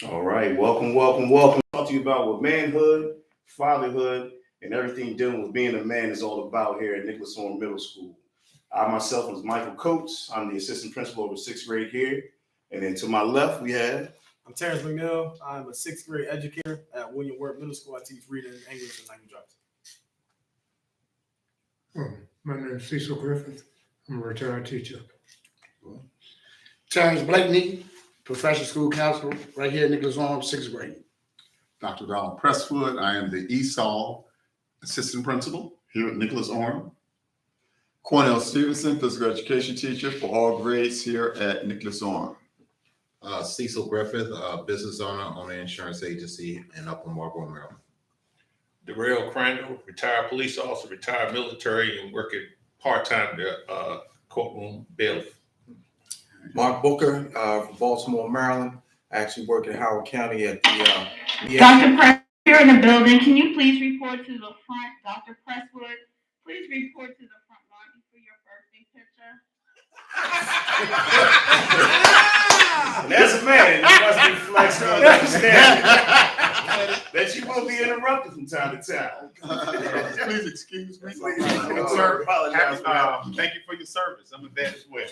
All right, welcome, welcome, welcome. Talk to you about what manhood, fatherhood, and everything dealing with being a man is all about here at Nicholas Horn Middle School. I myself is Michael Coates. I'm the assistant principal over sixth grade here. And then to my left, we have. I'm Terrence McNeil. I'm a sixth grade educator at William Wirt Middle School. I teach reading, English, and language arts. My name is Cecil Griffith. I'm a retired teacher. Terrence Blakeney, professional school counselor, right here at Nicholas Horn, sixth grade. Dr. Donald Presswood. I am the ESOL assistant principal here at Nicholas Orm. Cornell Stevenson, physical education teacher for all grades here at Nicholas Orm. Cecil Griffith, business owner on an insurance agency in Upper Marlboro, Maryland. Darrell Crandall, retired police officer, retired military, and working part-time courtroom bailiff. Mark Booker from Baltimore, Maryland. I actually work in Howard County at the Dr. Press, you're in the building. Can you please report to the front? Dr. Presswood, please report to the front lobby for your birthday picture. And as a man, you must reflect on understanding that you will be interrupted from time to time. Please excuse me. Sir, apologize for that. Thank you for your service. I'm a vet as well.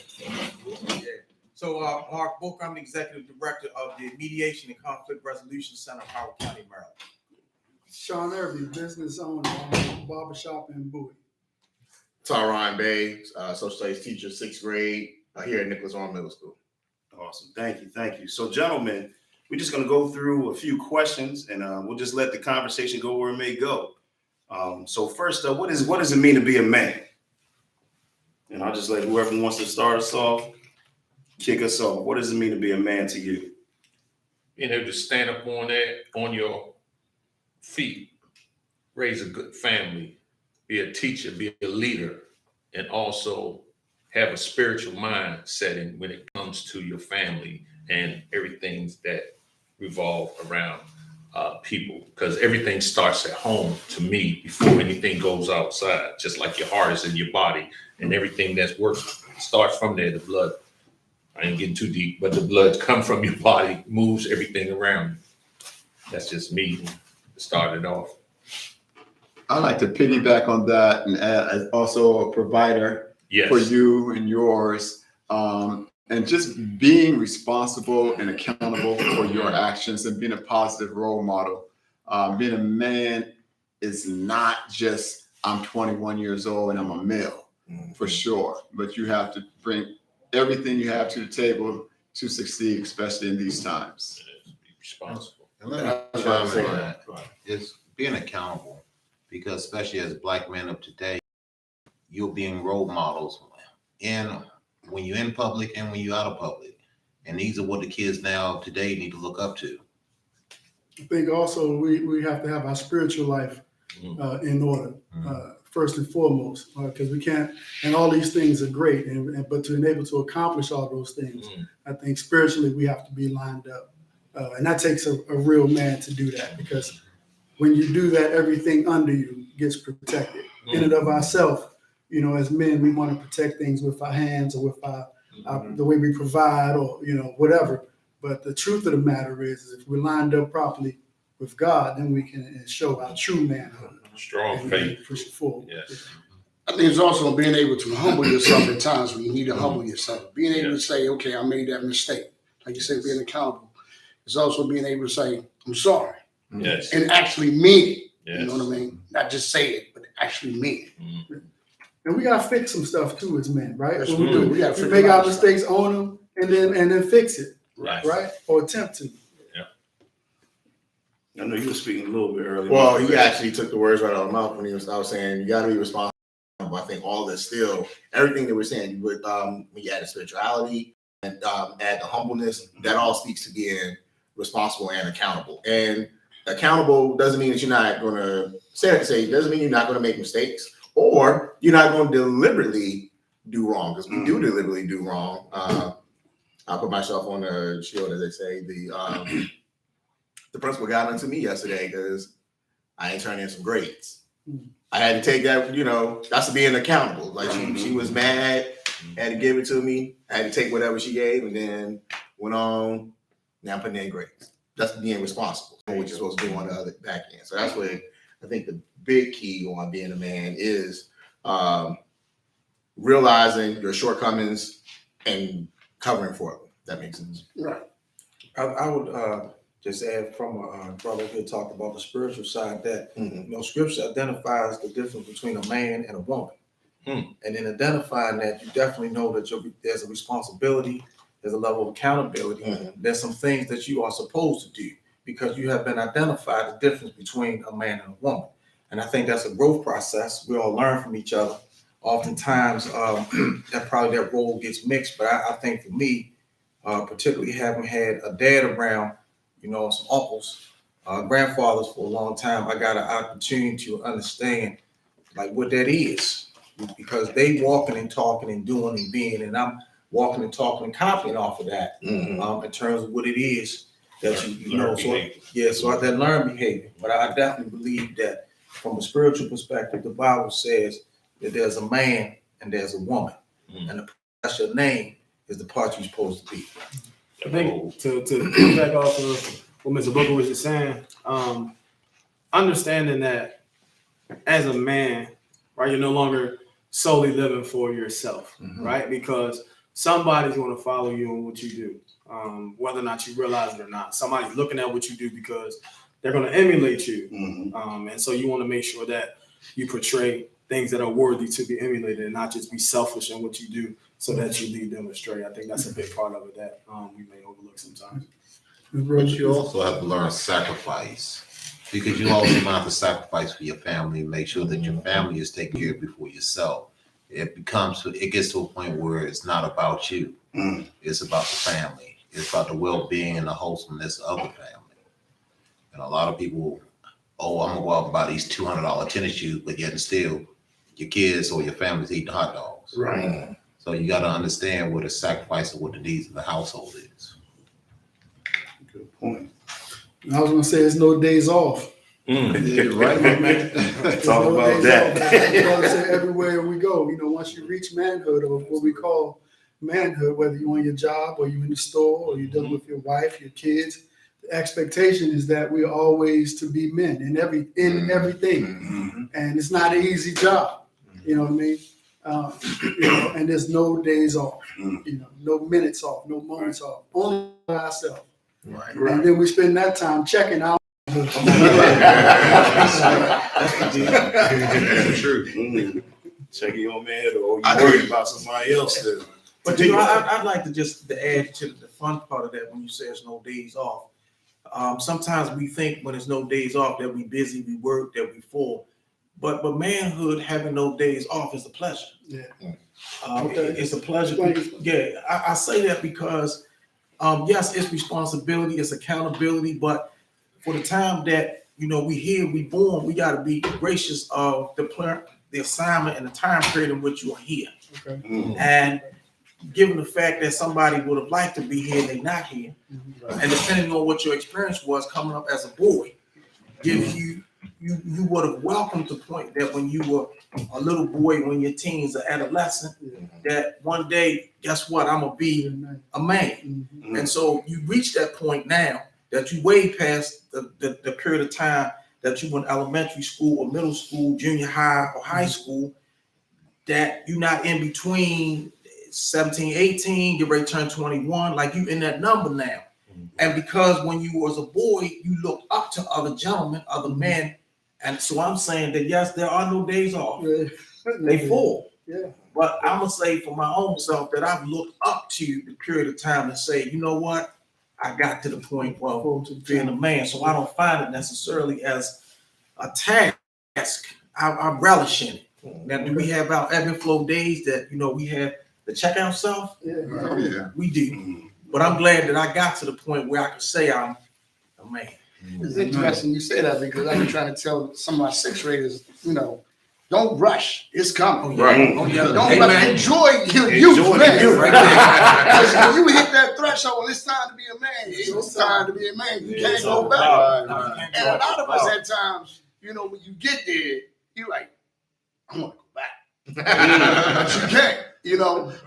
So Mark Booker, I'm the executive director of the Mediation and Conflict Resolution Center of Howard County, Maryland. Sean Irby, business owner, barbershop in Bowie. Tyron Bay, social studies teacher, sixth grade, here at Nicholas Orm Middle School. Awesome. Thank you. Thank you. So, gentlemen, we're just going to go through a few questions and we'll just let the conversation go where it may go. So first up, what does it mean to be a man? And I'll just let whoever wants to start us off, kick us off. What does it mean to be a man to you? Being able to stand up on your feet, raise a good family, be a teacher, be a leader, and also have a spiritual mind setting when it comes to your family and everything that revolve around people, because everything starts at home to me before anything goes outside, just like your heart is in your body and everything that's works starts from there. The blood, I ain't getting too deep, but the blood come from your body, moves everything around you. That's just me started off. I'd like to piggyback on that and add as also a provider Yes. for you and yours, and just being responsible and accountable for your actions and being a positive role model. Being a man is not just I'm 21 years old and I'm a male, for sure, but you have to bring everything you have to the table to succeed, especially in these times. Be responsible. And let me chime in on that. It's being accountable, because especially as Black men of today, you're being role models when you're in public and when you're out of public. And these are what the kids now today need to look up to. I think also we have to have our spiritual life in order, first and foremost, because we can't, and all these things are great, but to be able to accomplish all those things, I think spiritually we have to be lined up. And that takes a real man to do that, because when you do that, everything under you gets protected. In and of ourselves, as men, we want to protect things with our hands or with the way we provide or, whatever. But the truth of the matter is if we're lined up properly with God, then we can show our true manhood. Strong faith. Push it forward. Yes. I think it's also being able to humble yourself at times when you need to humble yourself. Being able to say, okay, I made that mistake. Like you said, being accountable. It's also being able to say, I'm sorry. Yes. And actually mean it. Yes. You know what I mean? Not just say it, but actually mean it. And we gotta fix some stuff too as men, right? Yes, What we do. We gotta we fix make a lot our of stuff. mistakes, own them, and then fix it, Right. or attempt to. I know you were speaking a little bit earlier. Well, he actually took the words right out of my mouth when I was saying you got to be responsible. I think all this still, everything that we're saying, with when you add the spirituality and add the humbleness, that all speaks to being responsible and accountable. And accountable doesn't mean that you're not going to say, doesn't mean you're not going to make mistakes or you're not going to deliberately do wrong, because we do deliberately do wrong. I'll put myself on the shield, as they say. The principal got onto me yesterday because I ain't turning in some grades. I had to take that, that's being accountable. Like she was mad, had to give it to me. I had to take whatever she gave and then went on. Now I'm putting in grades. that's being responsible for what you're supposed to do on the other back end. So that's where I think the big key on being a man is realizing your shortcomings and covering for them. That makes sense. Right. I would just add from a brother who talked about the spiritual side that Mhm. Scripture identifies the difference between a man and a woman. Hmm. And in identifying that, you definitely know that there's a responsibility, there's a level of accountability, Mhm. there's some things that you are supposed to do because you have been identified the difference between a man and a woman. And I think that's a growth process. We all learn from each other. Oftentimes, that role gets mixed, but I think for me, particularly having had a dad around, some uncles, grandfathers for a long time, I got an opportunity to understand like what that is because they walking and talking and doing and being, and I'm walking and talking and copying off of that Mhm. in terms of what it is that you know. Learned So behavior. yeah, so I that learned behavior, but I definitely believe that from a spiritual perspective, the Bible says that there's a man and there's a woman, and that's your name is the part you're supposed to be. I think to back off of what Mr. Booker was just saying, understanding that as a man, right, you're no longer solely living for yourself, right? Because somebody's going to follow you on what you do, whether or not you realize it or not. Somebody's looking at what you do because they're going to emulate you. And so you want to make sure that you portray things that are worthy to be emulated and not just be selfish in what you do so that you lead them astray. I think that's a big part of it that we may overlook sometimes. But you also have to learn sacrifice because you also have to sacrifice for your family and make sure that your family is taken care of before yourself. It gets to a point where it's not about you. It's about the family. It's about the well-being and the wholesomeness of the family. And a lot of people, I'm gonna go out and buy these $200 tennis shoes, but yet and still your kids or your family's eating hot dogs. Right. So you got to understand what a sacrifice of what the needs of the household is. Good point. I was gonna say it's no days off. Right, man. Talk No about days that. off. I was gonna say everywhere we go, once you reach manhood or what we call manhood, whether you're on your job or you're in the store or you're dealing with your wife, your kids, the expectation is that we're always to be men in everything. And it's not an easy job. You know what I mean? And there's no days off, no minutes off, no moments off, only by ourselves. Right. And then we spend that time checking out. That's true. Checking your man or you worried about somebody else still. But I'd like to just add to the fun part of that when you say there's no days off. Sometimes we think when there's no days off that we busy, we work, that we full. But manhood having no days off is a pleasure. Yeah. It's a pleasure. Yeah, I say that because yes, it's responsibility, it's accountability, but for the time that we here, we born, we got to be gracious of the assignment and the time period in which you are here. Okay. And given the fact that somebody would have liked to be here, they're not here, and depending on what your experience was coming up as a boy, gives you would have welcomed the point that when you were a little boy, when your teens or adolescent, that one day, guess what? I'm gonna be a man. And so you reach that point now that you way past the period of time that you were in elementary school or middle school, junior high or high school, that you're not in between 17, 18, get ready to turn 21, like you in that number now. And because when you was a boy, you looked up to other gentlemen, other men. And so I'm saying that, yes, there are no days off. They full. Yeah. But I'm going to say for my own self that I've looked up to the period of time and say, you know what? I got to the point of being a man. So I don't find it necessarily as a task. I relish in it. Now, do we have our ebb and flow days that, we have the checkout self? Oh, yeah. We do. But I'm glad that I got to the point where I can say I'm a man. It's interesting you say that because I've been trying to tell some of my sixth graders, don't rush. It's coming. Right. Oh, yeah. Don't rush. Enjoy your youth, man. Because when you hit that threshold, it's time to be a man. It's time to be a man. You can't go back. And a lot of us at times, when you get there, you're like, I want to go back. But you can't.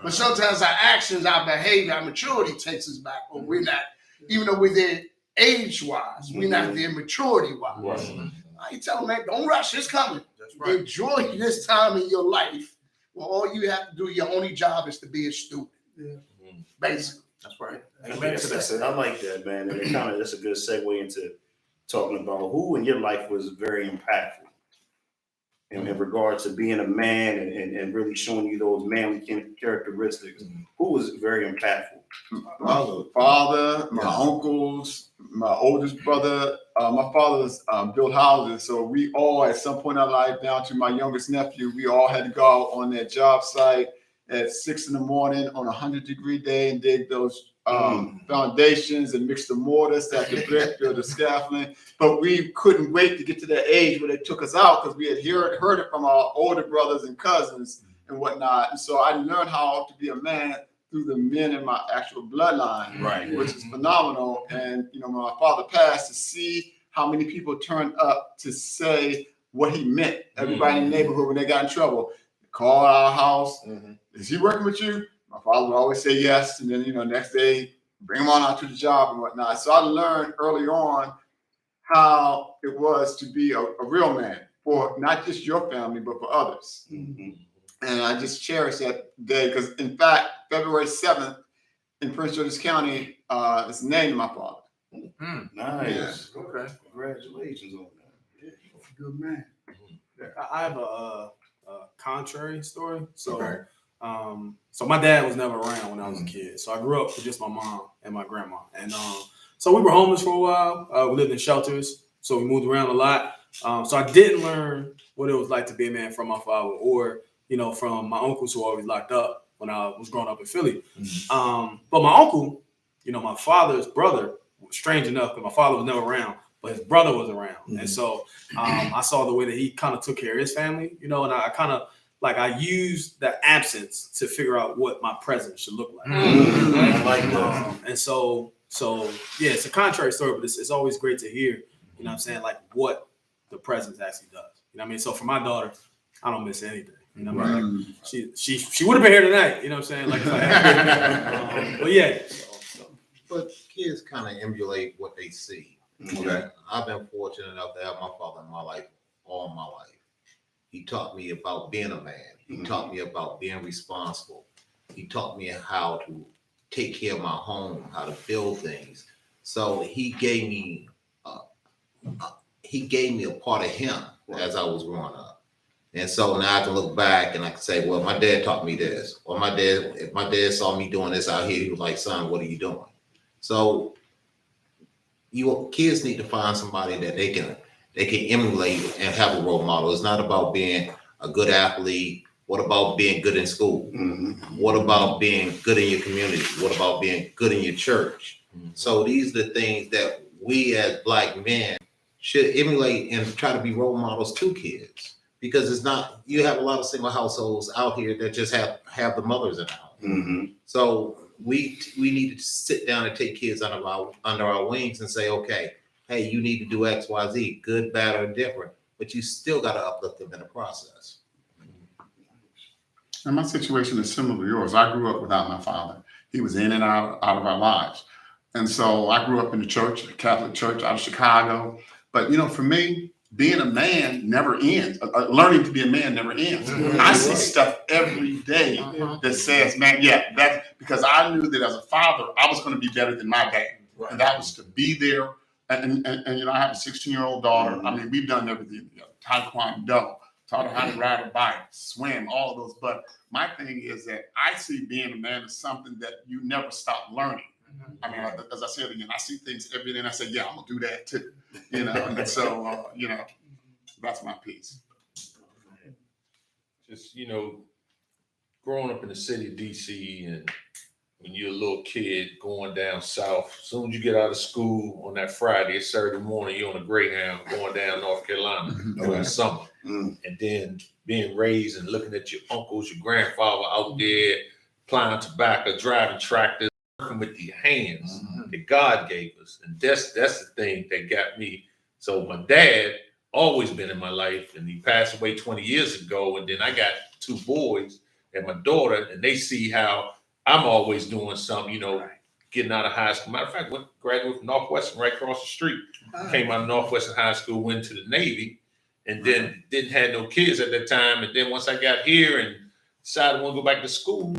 But sometimes our actions, our behavior, our maturity takes us back, or we're not, even though we're there age-wise. We're not there maturity-wise. I tell them, man, don't rush. It's coming. That's right. Enjoy this time in your life. Well, all you have to do, your only job is to be a student. Yeah. Basically. That's right. I like that, man. And it that's a good segue into talking about who in your life was very impactful in regard to being a man and really showing you those manly characteristics. Who was very impactful? My father, my uncles, my oldest brother. My father's built houses, so we all, at some point in our life, down to my youngest nephew, we all had to go out on that job site at 6 a.m. on a 100-degree day and dig those foundations and mix the mortar, stack the brick, build the scaffolding. But we couldn't wait to get to that age where they took us out because we had heard it from our older brothers and cousins and whatnot. And so I learned how to be a man through the men in my actual bloodline, Right. which is phenomenal. And when my father passed, to see how many people turned up to say what he meant. Everybody in the neighborhood, when they got in trouble, call our house. Is he working with you? My father would always say yes. And then, next day, bring him on out to the job and whatnot. So I learned early on how it was to be a real man for not just your family, but for others. And I just cherish that day because, in fact, February 7th in Prince George's County is named my father. Nice. Yeah. Okay. Congratulations on that. Yeah, good man. I have a contrary story. So, so my dad was never around when I was a kid. So I grew up with just my mom and my grandma. And so we were homeless for a while. We lived in shelters. So we moved around a lot. So I didn't learn what it was like to be a man from my father or, from my uncles who were always locked up when I was growing up in Philly. But my uncle, my father's brother, strange enough, because my father was never around, but his brother was around. And so I saw the way that he kind of took care of his family, and I kind of I used the absence to figure out what my presence should look like. I like that. And so yeah, it's a contrary story, but it's always great to hear, what the presence actually does. So for my daughter, I don't miss anything. She would have been here tonight, but yeah. But kids kind of emulate what they see. Okay. I've been fortunate enough to have my father in my life all my life. He taught me about being a man. He taught me about being responsible. He taught me how to take care of my home, how to build things. So he gave me a part of him as I was growing up. And so now I can look back and I can say, well, my dad taught me this. Or if my dad saw me doing this out here, he was like, son, what are you doing? So kids need to find somebody that they can emulate and have a role model. It's not about being a good athlete. What about being good in school? What about being good in your community? What about being good in your church? So these are the things that we as Black men should emulate and try to be role models to kids. Because it's not, you have a lot of single households out here that just have the mothers in the house. So we need to sit down and take kids under our wings and say, okay, hey, you need to do X, Y, Z, good, bad, or different, but you still got to uplift them in the process. And my situation is similar to yours. I grew up without my father. He was in and out of our lives. And so I grew up in the church, a Catholic church out of Chicago. But, for me, being a man never ends. Learning to be a man never ends. I see stuff every day that says, man, that's because I knew that as a father, I was going to be better than my dad. And that was to be there. And I have a 16-year-old daughter. I mean, we've done everything together. Taekwondo, taught her how to ride a bike, swim, all of those. But my thing is that I see being a man as something that you never stop learning. I mean, as I said again, I see things every day and I say, yeah, I'm going to do that too. And so, that's my piece. Just, growing up in the city of DC and when you're a little kid going down south, as soon as you get out of school on that Friday or Saturday morning, you're on a Greyhound going down North Carolina during the summer. And then being raised and looking at your uncles, your grandfather out there plowing tobacco, driving tractors, working with the hands that God gave us. And that's the thing that got me. So my dad always been in my life, and he passed away 20 years ago. And then I got two boys and my daughter, and they see how I'm always doing something, getting out of high school. Matter of fact, graduated from Northwestern right across the street. Came out of Northwestern High School, went to the Navy, and then didn't have no kids at that time. And then once I got here and decided I want to go back to school,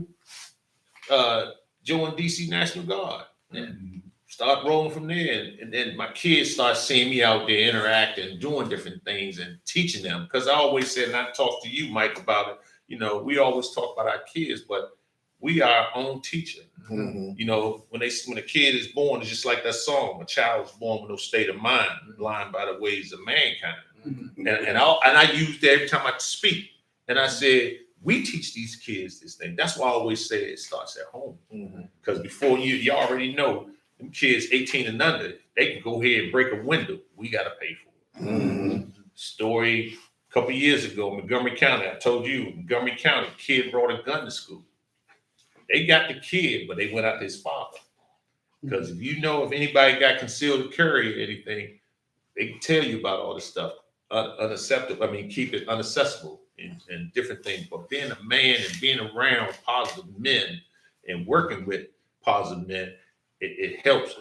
joined DC National Guard and start rolling from there. And then my kids start seeing me out there interacting, doing different things and teaching them. Because I always said, and I talked to you, Mike, about it, you know, we always talk about our kids, but we are our own teacher. You know, when a kid is born, it's just like that song, a child is born with no state of mind, blind by the ways of mankind. And I use that every time I speak. And I said, we teach these kids this thing. That's why I always say it starts at home. Because before you already know, them kids 18 and under, they can go ahead and break a window. We got to pay for it. Story a couple years ago, Montgomery County, I told you, Montgomery County, kid brought a gun to school. They got the kid, but they went after his father. Because if you know, if anybody got concealed carry or anything, they can tell you about all this stuff. Unacceptable. I mean, keep it unaccessible and different things. But being a man and being around positive men and working with positive men, it helps.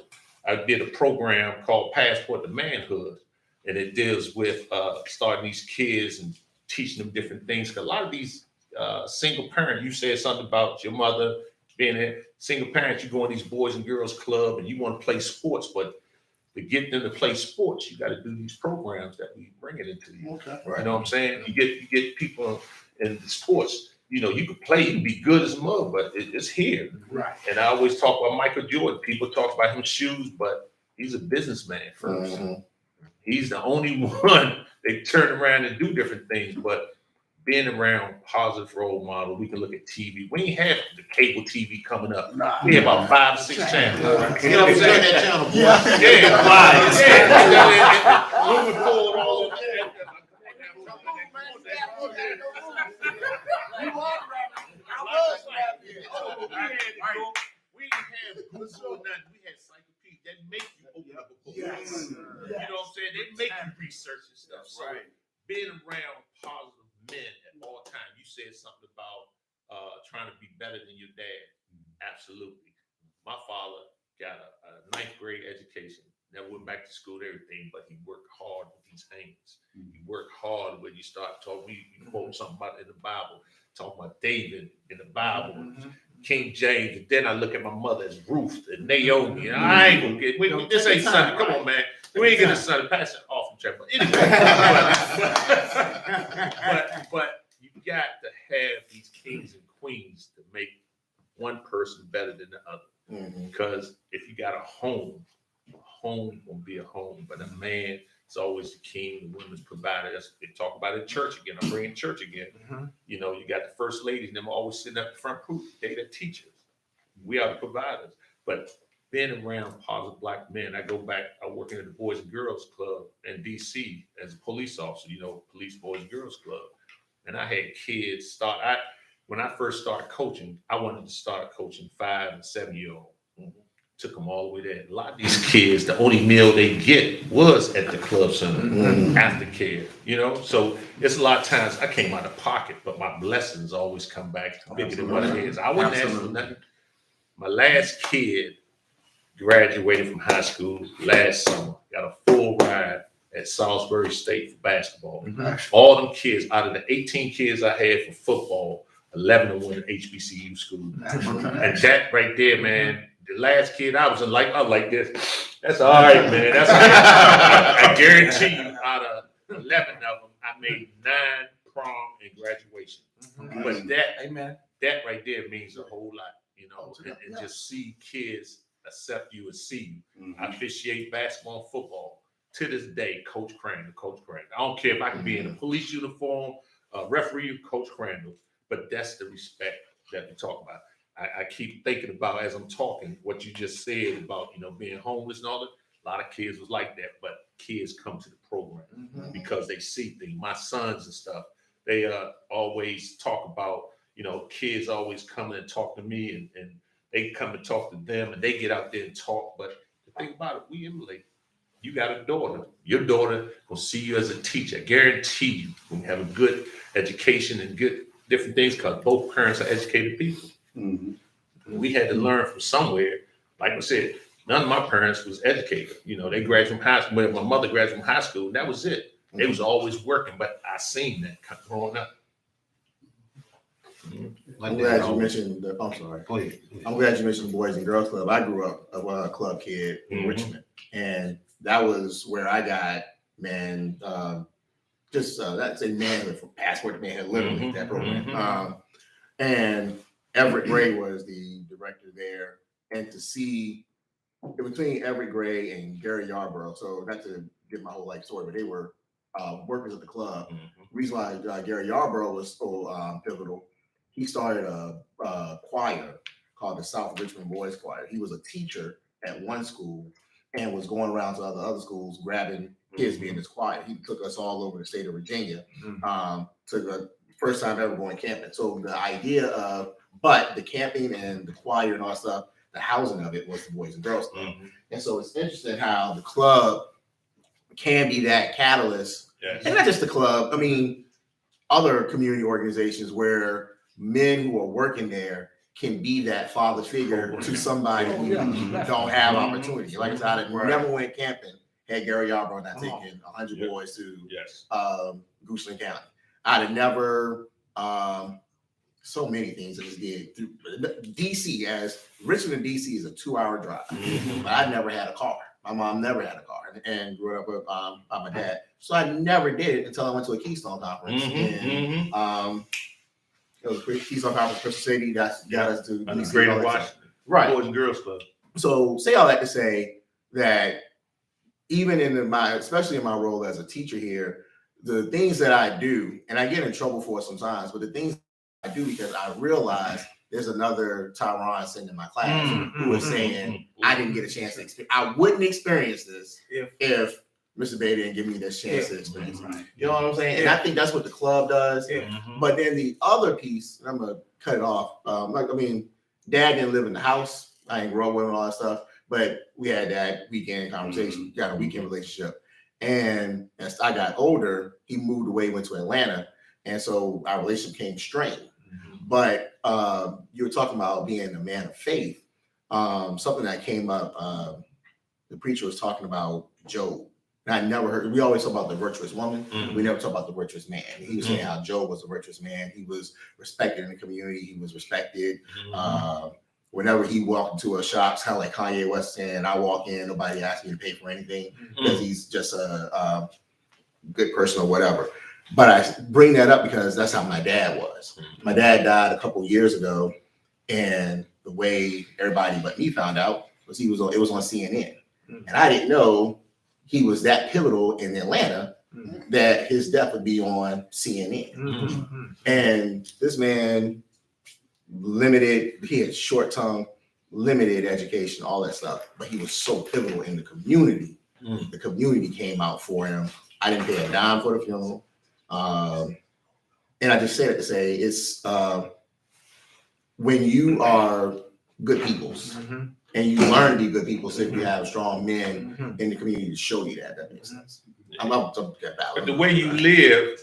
I did a program called Passport to Manhood, and it deals with starting these kids and teaching them different things. Because a lot of these single parents, you said something about your mother being a single parent, you go in these boys and girls club and you want to play sports, but to get them to play sports, you got to do these programs that we bring it into you. You know what I'm saying? You get people in the sports. You know, you can play, you can be good as mud, but it's here. Right. And I always talk about Michael Jordan. People talk about him shoes, but he's a businessman first. He's the only one that turn around and do different things. But being around positive role model, we can look at TV. We ain't have the cable TV coming up. We have about 5 or 6 channels. You know what I'm saying? That channel, boy. Yeah. Moving forward, all of that. We didn't have Google or nothing. We had encyclopedias that make you open up a book. You know what I'm saying? They make you research and stuff. So being around positive men at all times. You said something about trying to be better than your dad. Absolutely. My father got a 9th grade education. Never went back to school and everything, but he worked hard with his hands. He worked hard when you start talking. We quote something about in the Bible, talking about David in the Bible, King James. And then I look at my mother as Ruth and Naomi. And I ain't gonna get this ain't Sunday. Come on, man. We ain't getting Sunday. Pass it off and check. But anyway, but you got to have these kings and queens to make one person better than the other. Because if you got a home will be a home, but a man is always the king, the women's provider. That's they talk about it in church again. I'm bringing church again. You know, you got the first ladies, and them always sitting at the front proof. They the teachers. We are the providers. But being around positive black men, I go back, I working at the Boys and Girls Club in DC as a police officer, you know, Police Boys and Girls Club. And I had kids when I first started coaching, I wanted to start coaching 5 and 7-year-old. Took them all the way there. A lot of these kids, the only meal they get was at the club center, aftercare, you know? So it's a lot of times I came out of pocket, but my blessings always come back bigger than what it is. I wouldn't ask for nothing. My last kid graduated from high school last summer, got a full ride at Salisbury State for basketball. All them kids, out of the 18 kids I had for football, 11 of them went to HBCU school. And that right there, man, the last kid I was like this. That's all right, man. That's all right. I guarantee you, out of 11 of them, I made 9 prom and graduation. But that right there means a whole lot, you know, and just see kids accept you and see you. I officiate basketball and football. To this day, Coach Crandall. I don't care if I can be in a police uniform, referee, Coach Crandall, but that's the respect that we talk about. I keep thinking about, as I'm talking, what you just said about, you know, being homeless and all that. A lot of kids was like that, but kids come to the program because they see things. My sons and stuff, they always talk about, you know, kids always come and talk to me and they come and talk to them and they get out there and talk. But the thing about it, we emulate. You got a daughter. Your daughter will see you as a teacher. I guarantee you will have a good education and good different things because both parents are educated people. We had to learn from somewhere, like I said, none of my parents was educated. You know, they graduated from high school. But my mother graduated from high school, and that was it. They was always working, but I seen that growing up. I'm glad you mentioned the, I'm sorry. Go ahead. I'm glad you mentioned the Boys and Girls Club. I grew up a club kid in Richmond, and that was where I got, man, that's a manhood from Passport to Manhood, literally that program. And Everett Gray was the director there, and to see between Everett Gray and Gary Yarborough, so not to give my whole life story, but they were workers at the club. Reason why Gary Yarborough was so pivotal, he started a choir called the South Richmond Boys Choir. He was a teacher at one school and was going around to other schools grabbing kids being in his choir. He took us all over the state of Virginia to the first time ever going camping. So the idea of, but the camping and the choir and all that stuff, the housing of it was the Boys and Girls Club. And so it's interesting how the club can be that catalyst. Yes. And not just the club, I mean, other community organizations where men who are working there can be that father figure to somebody who don't have opportunity. Like I said, I never went camping, had Gary Yarborough not taking 100 boys to Goochland County. I'd have never, so many things that was did through DC, as Richmond and DC is a 2-hour drive. But I never had a car. My mom never had a car and grew up with by my dad. So I never did it until I went to a Keystone Conference. And it was Keystone Conference, Crystal City, got us to DC. Greater Washington. Right. Boys and Girls Club. So say all that to say that even in especially in my role as a teacher here, the things that I do, and I get in trouble for it sometimes, but the things I do because I realize there's another Tyron sitting in my class who is saying, I didn't get a chance to experience. I wouldn't experience this if Mr. Bay didn't give me this chance to experience it. You know what I'm saying? And I think that's what the club does. But then the other piece, and I'm gonna cut it off. Dad didn't live in the house. I didn't grow up with him and all that stuff. But we had that weekend conversation, got a weekend relationship. And as I got older, he moved away, went to Atlanta. And so our relationship became strained. But you were talking about being a man of faith. Something that came up, the preacher was talking about Job. And I never heard, we always talk about the virtuous woman. We never talk about the virtuous man. And he was saying how Job was a virtuous man. He was respected in the community. He was respected. Whenever he walked into a shop, it's kind of like Kanye West saying, I walk in, nobody asks me to pay for anything because he's just a good person or whatever. But I bring that up because that's how my dad was. My dad died a couple years ago, and the way everybody but me found out was it was on CNN. And I didn't know he was that pivotal in Atlanta that his death would be on CNN. And this man, he had short tongue, limited education, all that stuff, but he was so pivotal in the community. The community came out for him. I didn't pay a dime for the funeral. And I just say that to say it's when you are good peoples and you learn to be good people, so if you have strong men in the community to show you that makes sense. I'm up to that balance. But the way you live,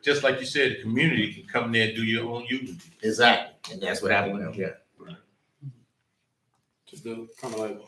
just like you said, the community can come there and do your own unity. Exactly. And that's what happened with him. Just the kind of like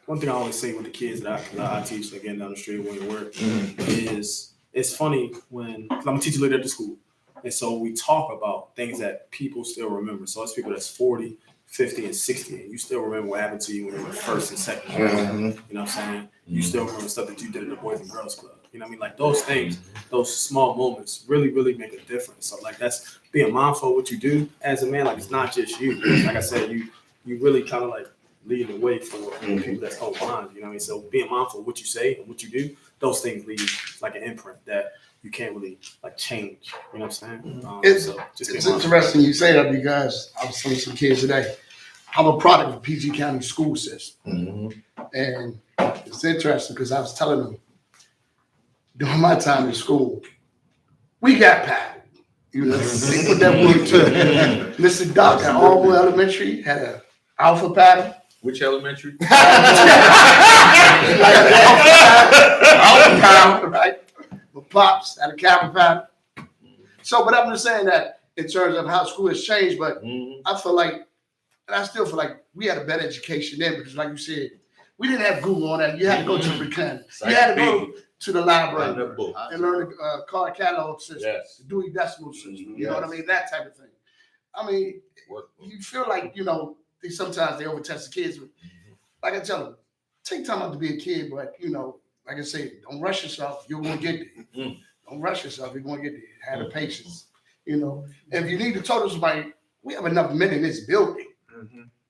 one thing I always say with the kids that I teach, again, down the street when you work, is it's funny when, because I'm a teacher leader at the school. And so we talk about things that people still remember. So it's people that's 40, 50, and 60, and you still remember what happened to you when you were first and second grade. You know what I'm saying? You still remember stuff that you did in the Boys and Girls Club. You know what I mean? Like those things, those small moments really, really make a difference. So like that's being mindful of what you do as a man. Like it's not just you. Like I said, you really kind of like lead the way for people that's close behind you. You know what I mean? So being mindful of what you say and what you do, those things leave like an imprint that you can't really like change. You know what I'm saying? It's interesting you say that because I was telling some kids today, I'm a product of the PG County school system. And it's interesting because I was telling them during my time in school, we got paddled. You know, they put that word to Mr. Doc at Allwood Elementary had an alpha paddle. Which elementary? Alpha paddle, right? With Pops at a Kappa paddle. So, but I'm just saying that in terms of how school has changed, but I feel like And I still feel like we had a better education then because, like you said, we didn't have Google on that. You had to go to the mechanic. You had to go to the library and learn the card catalog system, the Dewey Decimal System. You know what I mean? That type of thing. I mean, you feel like, you know, sometimes they overtest the kids. Like I tell them, take time out to be a kid, but, you know, like I say, don't rush yourself. You're going to get there. Don't rush yourself. You're going to get there. Have the patience. You know, and if you need to talk to somebody, we have enough men in this building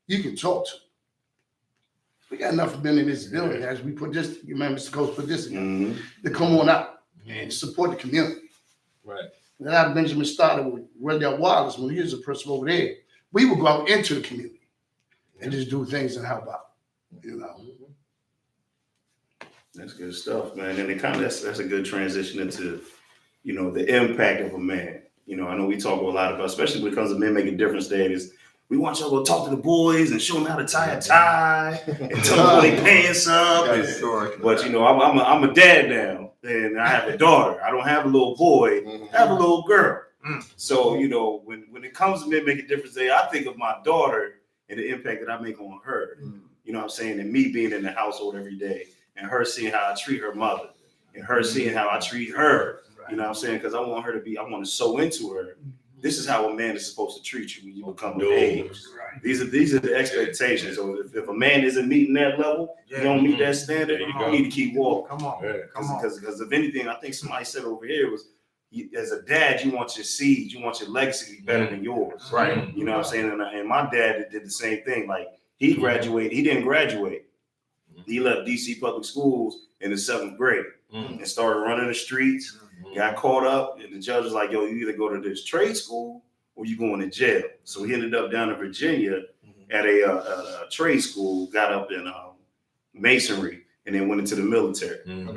you can talk to. We got enough men in this building as we put this, you remember Mr. Coach put this together, to come on out and support the community. Right. And how Benjamin started with Wendell Wallace when he was a principal over there. We would go out into the community and just do things and help out, you know. That's good stuff, man. And it kind of that's a good transition into, you know, the impact of a man. You know, I know we talk a lot about, especially when it comes to men making a difference today, is we want y'all to go talk to the boys and show them how to tie a tie and tell them when they pants up. But you know, I'm a dad now, and I have a daughter. I don't have a little boy. I have a little girl. So you know, when it comes to men making a difference today, I think of my daughter and the impact that I make on her. You know what I'm saying? And me being in the household every day, and her seeing how I treat her mother, and her seeing how I treat her. You know what I'm saying? Because I want to sow into her. This is how a man is supposed to treat you when you become of age. Right. These are the expectations. So if a man isn't meeting that level, you don't meet that standard, you need to keep walking. Come on. Because if anything, I think somebody said over here was, as a dad, you want your seed, you want your legacy to be better than yours. Right. You know what I'm saying? And my dad did the same thing. Like he graduated, he didn't graduate. He left DC public schools in the 7th grade and started running the streets. Got caught up, and the judge was like, yo, you either go to this trade school or you going to jail. So he ended up down in Virginia at a trade school, got up in masonry, and then went into the military. And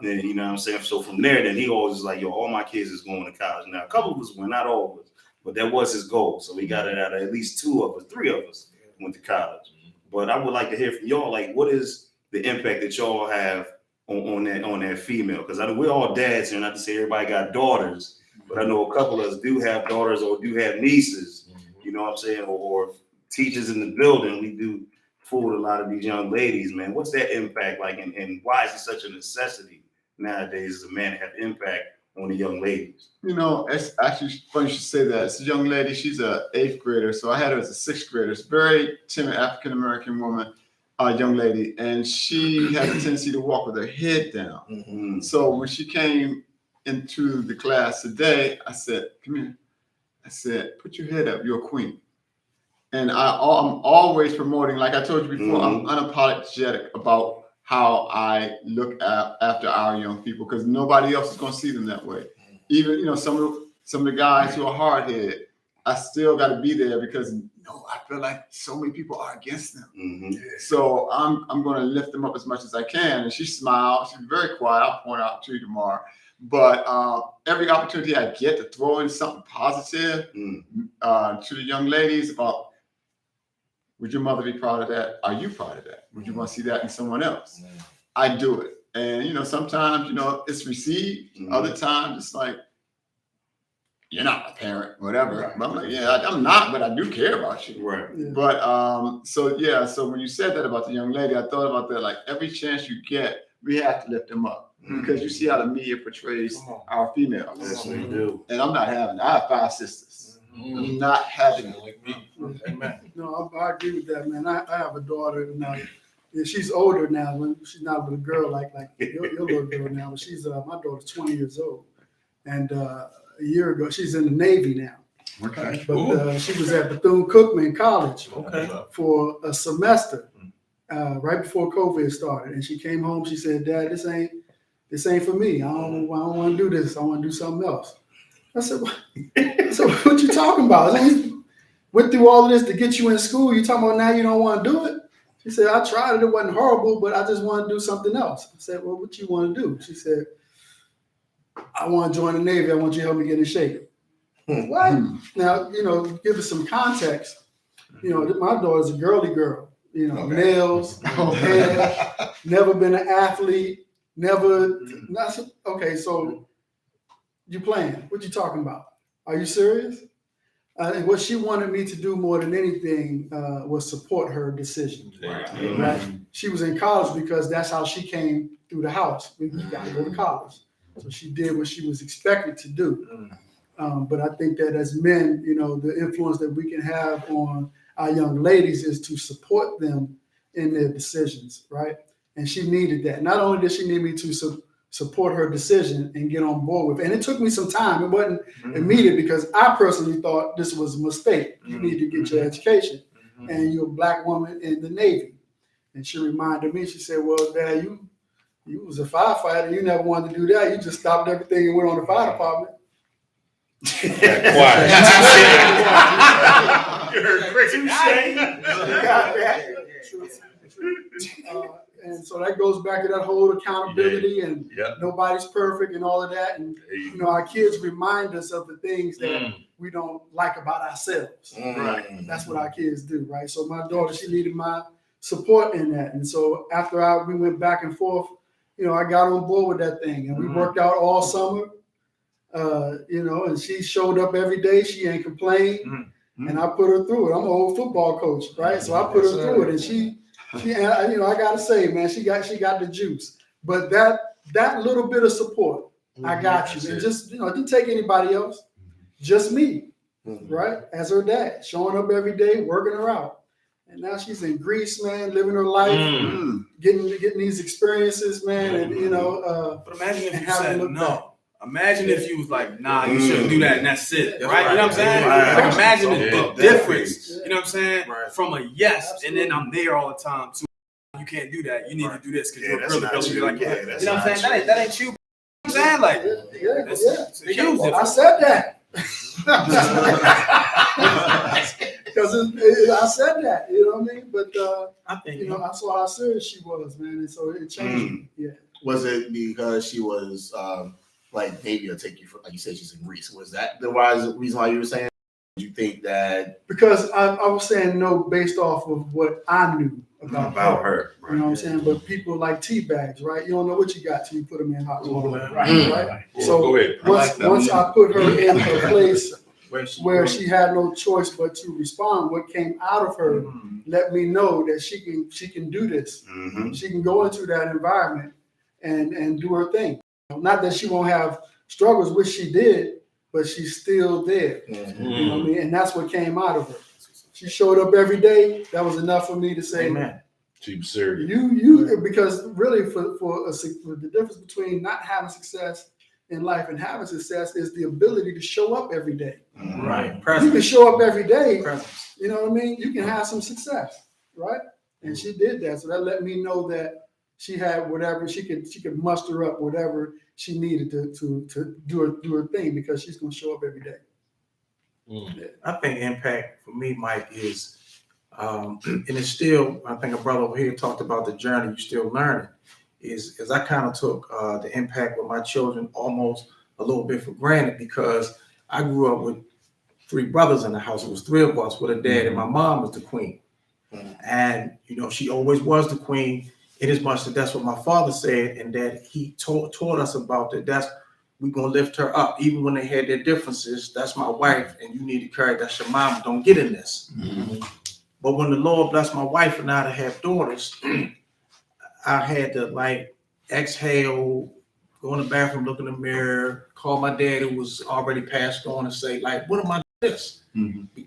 you know what I'm saying? So from there, then he always was like, yo, all my kids is going to college. Now, a couple of us went, not all of us, but that was his goal. So he got it out of at least 2 of us, 3 of us went to college. But I would like to hear from y'all, like, what is the impact that y'all have on that female? Because I know we're all dads here, not to say everybody got daughters, but I know a couple of us do have daughters or do have nieces, you know what I'm saying, or teachers in the building. We do fool with a lot of these young ladies, man. What's that impact like, and why is it such a necessity nowadays as a man to have impact on the young ladies? You know, it's actually funny you should say that. It's a young lady, she's an 8th grader, so I had her as a 6th grader. It's a very timid African-American woman. Young lady, and she had a tendency to walk with her head down. So when she came into the class today, I said, come here. I said, put your head up, you're a queen. And I'm always promoting, like I told you before, I'm unapologetic about how I look after our young people, because nobody else is going to see them that way. Even, you know, some of the guys who are hard-headed, I still got to be there because I feel like so many people are against them. So I'm going to lift them up as much as I can. And she smiled. She's very quiet. I'll point out to you tomorrow. But every opportunity I get to throw in something positive to the young ladies about, would your mother be proud of that? Are you proud of that? Would you want to see that in someone else? I do it. And, you know, sometimes, you know, it's received. Other times it's like, you're not my parent, whatever. But I'm like, yeah, I'm not, but I do care about you. Right. Yeah. But so when you said that about the young lady, I thought about that. Like every chance you get, we have to lift them up because you see how the media portrays our females. Yes, they do. And I'm not having it. I have 5 sisters. I'm not having it. Amen. No, I agree with that, man. I have a daughter now. Yeah, she's older now. She's not a little girl like your little girl now. But she's my daughter's 20 years old, and a year ago she's in the Navy now. Okay. But she was at Bethune-Cookman College for a semester right before COVID started, and she came home. She said, "Dad, this ain't for me. I don't want to do this. I want to do something else." I said, "So what you talking about? I went through all of this to get you in school. You talking about now you don't want to do it?" She said, "I tried it. It wasn't horrible, but I just want to do something else." I said, "Well, what you want to do?" She said, "I want to join the Navy. I want you to help me get in shape." What? Now, you know, give us some context. You know, my daughter's a girly girl. You know, nails, hair, never been an athlete, okay, so you playing. What you talking about? Are you serious? And what she wanted me to do more than anything was support her decision. Right? She was in college because that's how she came through the house. You got to go to college. So she did what she was expected to do. But I think that as men, the influence that we can have on our young ladies is to support them in their decisions, right? And she needed that. Not only did she need me to support her decision and get on board with it, and it took me some time. It wasn't immediate because I personally thought this was a mistake. You need to get your education, and you're a black woman in the Navy. And she reminded me, she said, well, Dad, you was a firefighter. You never wanted to do that. You just stopped everything and went on the fire department. You heard cricket. And so that goes back to that whole accountability and nobody's perfect and all of that. And our kids remind us of the things that we don't like about ourselves. Right. That's what our kids do, right? So my daughter, she needed my support in that. And so after we went back and forth, I got on board with that thing, and we worked out all summer. And she showed up every day. She ain't complained, and I put her through it. I'm an old football coach, right? So I put her through it, and she, I gotta say, man, she got the juice. But that little bit of support, I got you, and just didn't take anybody else, just me, right? As her dad, showing up every day, working her out. And now she's in Greece, man, living her life, getting these experiences, man, and But imagine if you said no. Imagine if you was like, nah, you shouldn't do that, and that's it. Right? You know what I'm saying? Like, imagine the difference. You know what I'm saying? From a yes, and then I'm there all the time too. You can't do that. You need to do this because you're really like, you know what I'm saying? That ain't you. You know what I'm saying? Like, I said that. Because I said that, you know what I mean? But I think I saw how serious she was, man, and so it changed me. Yeah. Was it because she was like maybe I'll take you for, like you said, she's in Greece? Was that the reason why you were saying? Did you think that? Because I was saying no based off of what I knew about her. Right. You know what I'm saying? But people like tea bags, right? You don't know what you got till you put them in hot water, right? So Go ahead. once I put her in a place where she had no choice but to respond, what came out of her let me know that she can do this. She can go into that environment and do her thing. Not that she won't have struggles, which she did, but she's still there. You know what I mean? And that's what came out of her. She showed up every day. That was enough for me to say, amen. She's serious. You because really for the difference between not having success in life and having success is the ability to show up every day. Right. You can show up every day. Presence. You know what I mean? You can have some success, right? And she did that. So that let me know that she had whatever she could muster up whatever she needed to do her thing because she's gonna show up every day. I think impact for me, Mike, is and it's still, I think a brother over here talked about the journey you're still learning, is I kind of took the impact with my children almost a little bit for granted because I grew up with 3 brothers in the house. It was 3 of us with a dad, and my mom was the queen. And, she always was the queen, in as much that that's what my father said, and that he taught us about that. We're going to lift her up. Even when they had their differences, that's my wife, and you need to carry, that's your mom. Don't get in this. But when the Lord blessed my wife and I to have daughters, I had to exhale, go in the bathroom, look in the mirror, call my dad who was already passed on and say, what am I doing this?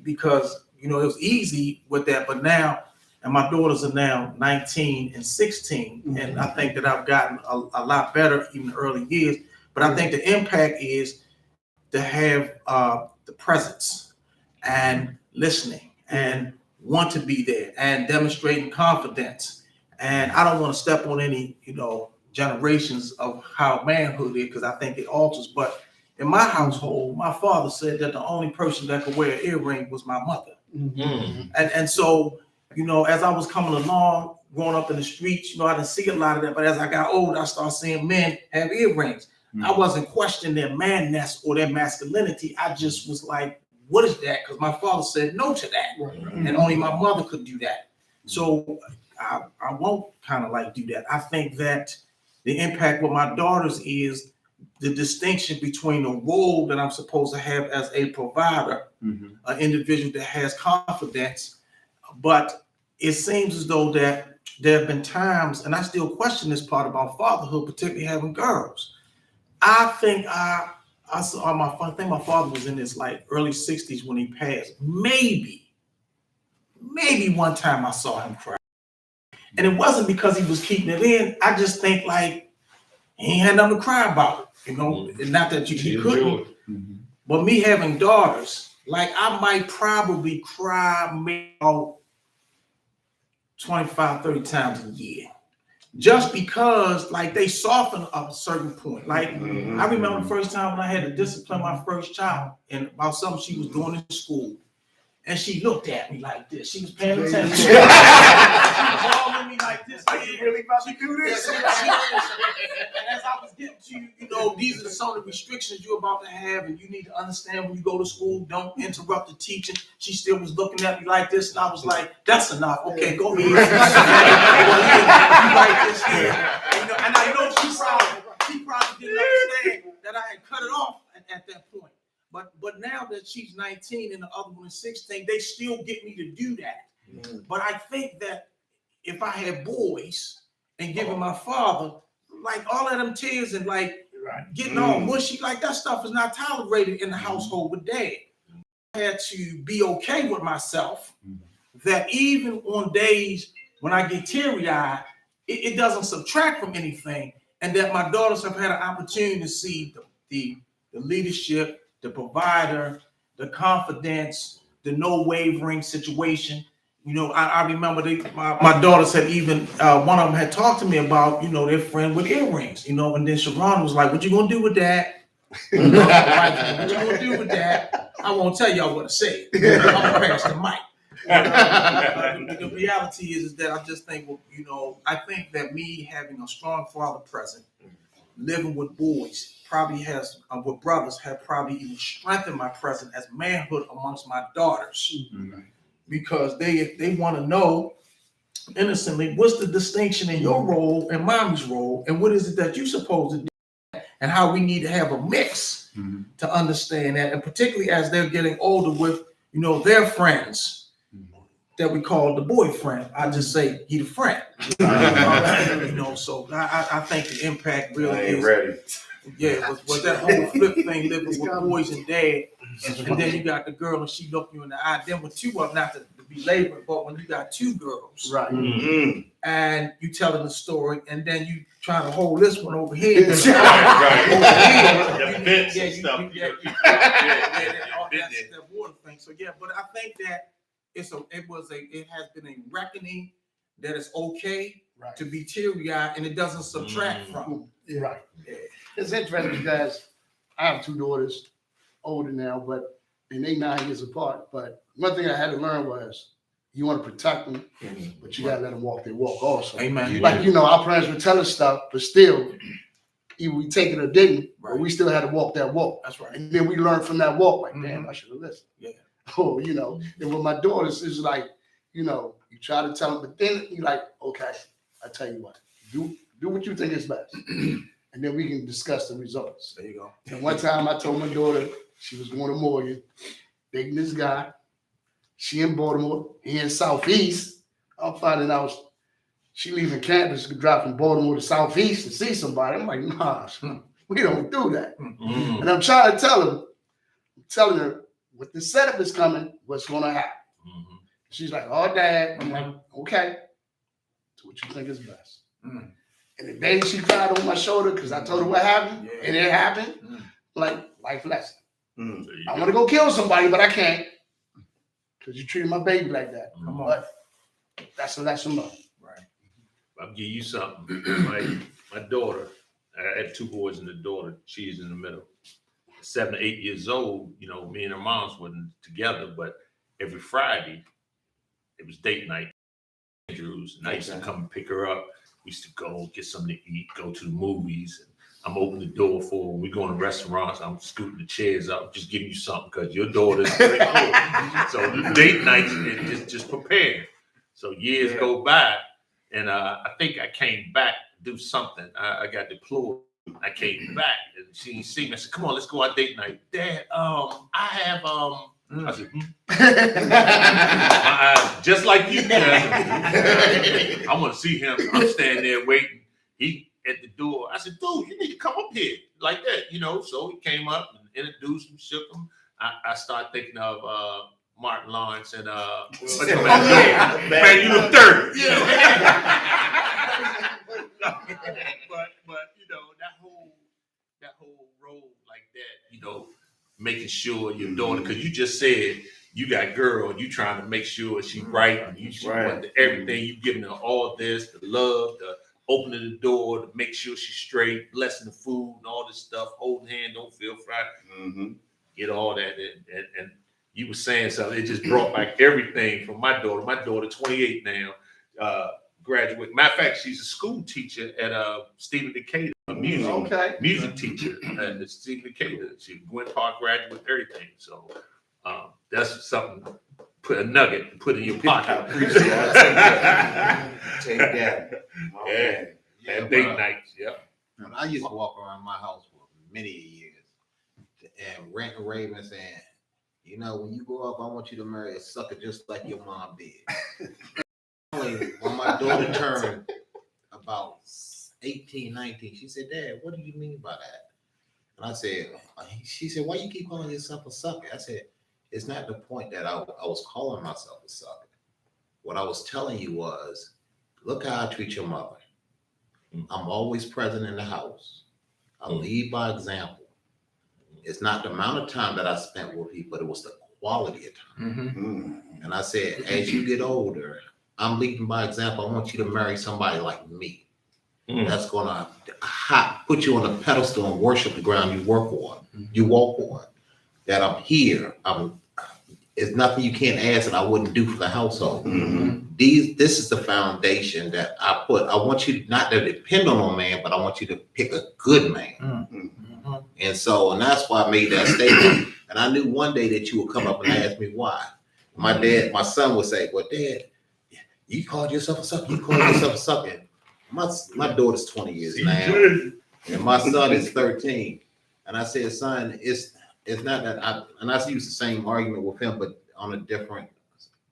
Because, it was easy with that, but now, and my daughters are now 19 and 16, and I think that I've gotten a lot better even early years. But I think the impact is to have the presence and listening and want to be there and demonstrating confidence. And I don't want to step on any, generations of how manhood is, because I think it alters. But in my household, my father said that the only person that could wear an earring was my mother. And so, as I was coming along, growing up in the streets, I didn't see a lot of that. But as I got older, I started seeing men have earrings. I wasn't questioning their manness or their masculinity. I just was like, what is that? Because my father said no to that. And only my mother could do that. So I won't kind of do that. I think that the impact with my daughters is the distinction between the role that I'm supposed to have as a provider, an individual that has confidence. But it seems as though that there have been times, and I still question this part about fatherhood, particularly having girls. I think I think my father was in his like early 60s when he passed. Maybe one time I saw him cry. And it wasn't because he was keeping it in. I just think like he ain't had nothing to cry about, you know. And not that you couldn't, but me having daughters, like I might probably cry maybe about 25, 30 times a year. Just because like they soften up a certain point. Like I remember the first time when I had to discipline my first child and about something she was doing in school. And she looked at me like this. She was paying attention. She was following me like this. Are you really about to do this? And as I was getting to you know, these are some of the restrictions you're about to have, and you need to understand when you go to school, don't interrupt the teaching. She still was looking at me like this, and I was like, that's enough. Okay, go ahead. You like this here. You know, and I know she probably didn't understand that I had cut it off at that point. But now that she's 19 and the other one is 16, they still get me to do that. But I think that if I had boys and giving my father, like all of them tears and like getting all mushy, like that stuff is not tolerated in the household with dad. I had to be okay with myself that even on days when I get teary-eyed, it doesn't subtract from anything, and that my daughters have had an opportunity to see the leadership, the provider, the confidence, the no wavering situation. You know, I remember my daughters had even, one of them had talked to me about, you know, their friend with earrings, you know, and then Sharon was like, what you gonna do with that? You know, like, what you gonna do with that? I won't tell y'all what to say. I'm gonna pass the mic. The reality is that I just think, well, you know, I think that me having a strong father present, living with boys, probably has, with brothers, have probably even strengthened my presence as manhood amongst my daughters. Because they want to know innocently what's the distinction in your role and mommy's role, and what is it that you're supposed to do, and how we need to have a mix to understand that, and particularly as they're getting older with, you know, their friends that we call the boyfriend. I just say he the friend. You know, so I think the impact really is ready. Yeah, was that whole flip thing, living with boys and dad, and then you got the girl and she looked you in the eye. Then with two of them, not to be labored, but when you got two girls, right, and you telling the story, and then you trying to hold this one over here, that's that water thing. So yeah, but I think that it has been a reckoning that it's okay to be teary-eyed and it doesn't subtract from. Right. It's interesting because I have two daughters, older now, and they 9 years apart. But one thing I had to learn was you want to protect them, but you gotta let them walk their walk also. Amen. Like, you know, our parents would tell us stuff, but still, either we take it or didn't, but we still had to walk that walk. That's right. And then we learned from that walk, like, damn, I should have listened. Yeah. Oh, you know, and with my daughters, it's like, you know, you try to tell them, but then you're like, okay, I tell you what, do what you think is best. And then we can discuss the results. There you go. And one time I told my daughter, she was going to Morgan, dating this guy. She in Baltimore, he in Southeast. I'm finding out she leaving campus to drive from Baltimore to Southeast to see somebody. I'm like, nah, we don't do that. And I'm trying to tell her, I'm telling her, what the setup is coming, what's going to happen. She's like, oh, Dad. I'm like, okay. Do what you think is best. And the day she cried on my shoulder because I told her what happened, and it happened, like life lesson. I want to go kill somebody, but I can't because you treated my baby like that. But that's a lesson learned. Right. I'll give you something. My daughter, I had two boys and a daughter. She's in the middle. 7 or 8 years old, you know, me and her moms wasn't together, but every Friday it was date night. Andrews, and I used to come and pick her up. We used to go get something to eat, go to the movies. And I'm opening the door for her. When we go in restaurants, I'm scooting the chairs up, just giving you something because your daughter's very cool. So the date nights, it just prepared. So years go by, and I think I came back to do something. I got deployed I came back and she didn't see me. I said, "Come on, let's go out date night." Dad, I have I said, my eyes, just like you, Dad. I want to see him. I'm standing there waiting. He at the door. I said, "Dude, you need to come up here like that, you know." So he came up and introduced him, shook him. I started thinking of Martin Lawrence and what's your man, you look dirty. You know? but you know, that whole role like that, you know, making sure your daughter, because you just said you got girl, you trying to make sure she right, and you want everything, you giving her all this, the love, the opening the door to make sure she's straight, blessing the food and all this stuff, holding hand, don't feel fried, get all that, and you were saying something, it just brought back everything from my daughter. My daughter, 28 now, graduate. Matter of fact, she's a school teacher at Stephen Decatur, a music teacher at Stephen Decatur. She Gwynn Park graduate, everything. So that's something. Put a nugget, put in your pocket. I appreciate that. Take that. And date nights. Yeah. And I used to walk around my house for many years and rant and rave and saying, you know, when you grow up, I want you to marry a sucker just like your mom did. When my daughter turned about 18, 19, she said, "Dad, what do you mean by that?" And I said, she said, "Why you keep calling yourself a sucker?" I said, "It's not the point that I was calling myself a sucker. What I was telling you was, look how I treat your mother. I'm always present in the house. I lead by example. It's not the amount of time that I spent with you, but it was the quality of time." And I said, as you get older, I'm leading by example. I want you to marry somebody like me. That's gonna put you on a pedestal and worship the ground you work on, you walk on. That I'm here. It's nothing you can't ask that I wouldn't do for the household. This is the foundation that I put. I want you not to depend on a man, but I want you to pick a good man. And that's why I made that statement. And I knew one day that you would come up and ask me why. My son would say, "Well, Dad, you called yourself a sucker. You called yourself a sucker." My daughter's 20 years now, and my son is 13. And I said, "Son, it's not that I use the same argument with him, but on a different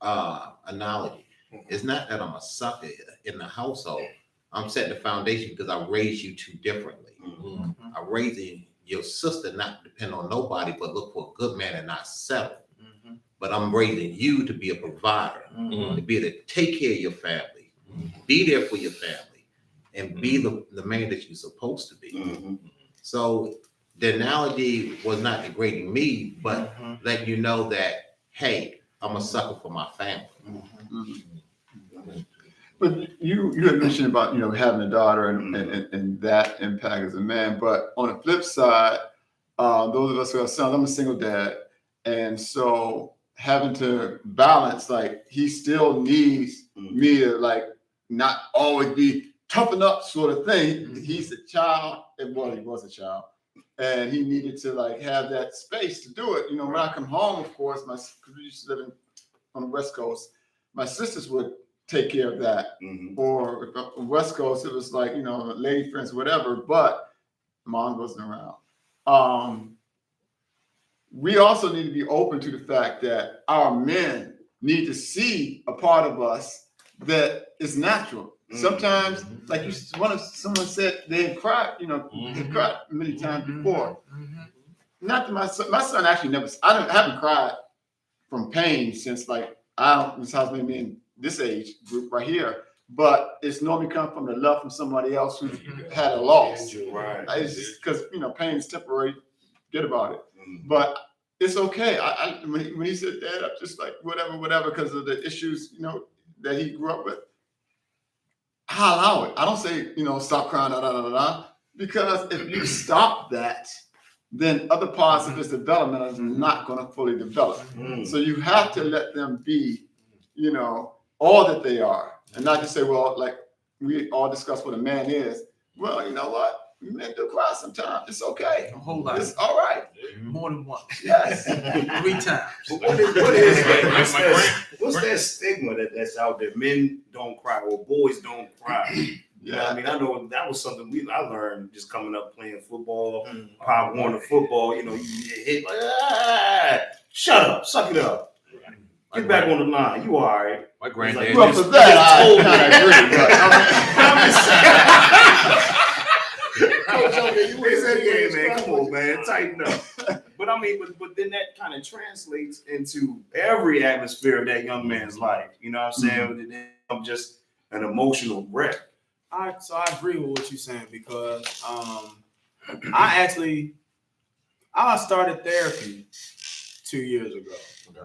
analogy. It's not that I'm a sucker in the household. I'm setting the foundation because I raised you two differently. I raised your sister not to depend on nobody, but look for a good man and not settle. But I'm raising you to be a provider, to be able to take care of your family, be there for your family, and be the man that you're supposed to be." So the analogy was not degrading me, but letting you know that, hey, I'm a sucker for my family. But you had mentioned about, you know, having a daughter and that impact as a man. But on the flip side, those of us who have sons, I'm a single dad. And so having to balance, like, he still needs me to, like, not always be toughen up sort of thing. He's a child, well, he was a child. And he needed to, like, have that space to do it. You know, when I come home, of course, because we used to live on the West Coast, my sisters would take care of that. Or if on the West Coast, it was like, you know, lady friends, whatever, but mom wasn't around. We also need to be open to the fact that our men need to see a part of us that is natural. Sometimes, like someone said, they had cried, you know, they cried many times before. Not that my son actually I haven't cried from pain since, like, this house made me in this age group right here, but it's normally come from the love from somebody else who had a loss. It's just because, you know, pain is temporary, forget about it. But it's okay. When he said that, I'm just like, whatever, because of the issues, you know, that he grew up with. I allow it. I don't say, you know, stop crying, because if you stop that, then other parts of his development are not going to fully develop. So you have to let them be, you know, all that they are, and not just say, well, like we all discuss what a man is. Well, you know what? Men do cry sometimes. It's okay. A whole lot. It's all right. More than once. Yes. 3 times. What's that stigma that's out there? Men don't cry or boys don't cry. You know what I mean? I know that was something I learned just coming up playing football, Pop Warner football. You know, you hit like, shut up, suck it up. Get back on the line. You all right. My granddad Well, for that, I kind of agree. Coach, they said, "Yeah, man, come on, man, tighten up." But I mean, but then that kind of translates into every atmosphere of that young man's life. You know what I'm saying? I'm just an emotional wreck. So I agree with what you're saying because I started therapy 2 years ago.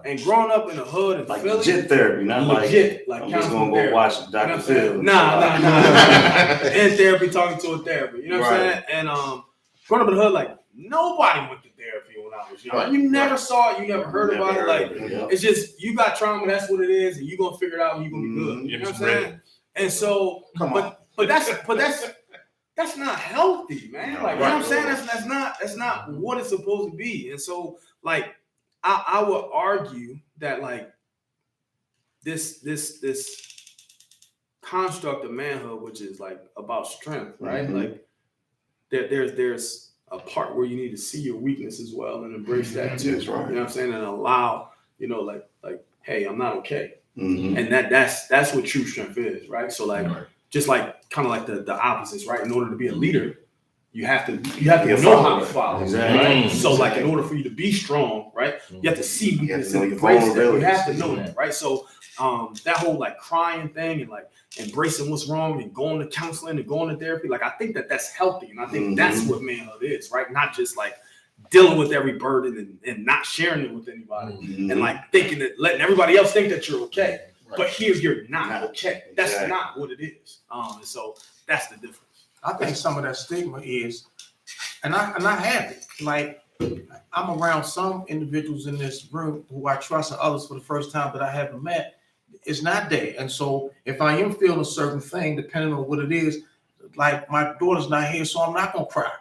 And growing up in the hood and like Philly, legit therapy, not legit, like like I'm just gonna go therapy. watch Dr. Phil. Nah. In therapy, talking to a therapist. You know what I'm saying? And growing up in the hood, like nobody went to therapy when I was young. Right. You never saw it, you never heard about it. Like it's just you got trauma, that's what it is, and you're gonna figure it out and you're gonna be good. You know what I'm saying? And so but that's not healthy, man. Like you know what I'm saying? That's not what it's supposed to be. And so like I would argue that like this construct of manhood, which is like about strength, right? Like there's a part where you need to see your weakness as well and embrace that too. That's right. You know what I'm saying? And allow, like, hey, I'm not okay. Mm-hmm. And that's what true strength is, right? So like just like kind of like the opposites, right? In order to be a leader, you have to know how to follow. Exactly. Right? So like in order for you to be strong, right? You have to see weakness and embrace that. You have to know that, right? So that whole like crying thing and like embracing what's wrong and going to counseling and going to therapy, like I think that's healthy. And I think that's what manhood is, right? Not just like dealing with every burden and not sharing it with anybody and like thinking that letting everybody else think that you're okay. Right. But here you're not okay. That's not what it is. And so that's the difference. I think some of that stigma is, and I have it. Like I'm around some individuals in this room who I trust and others for the first time that I haven't met. It's not there. And so if I am feeling a certain thing, depending on what it is, like my daughter's not here, so I'm not gonna cry.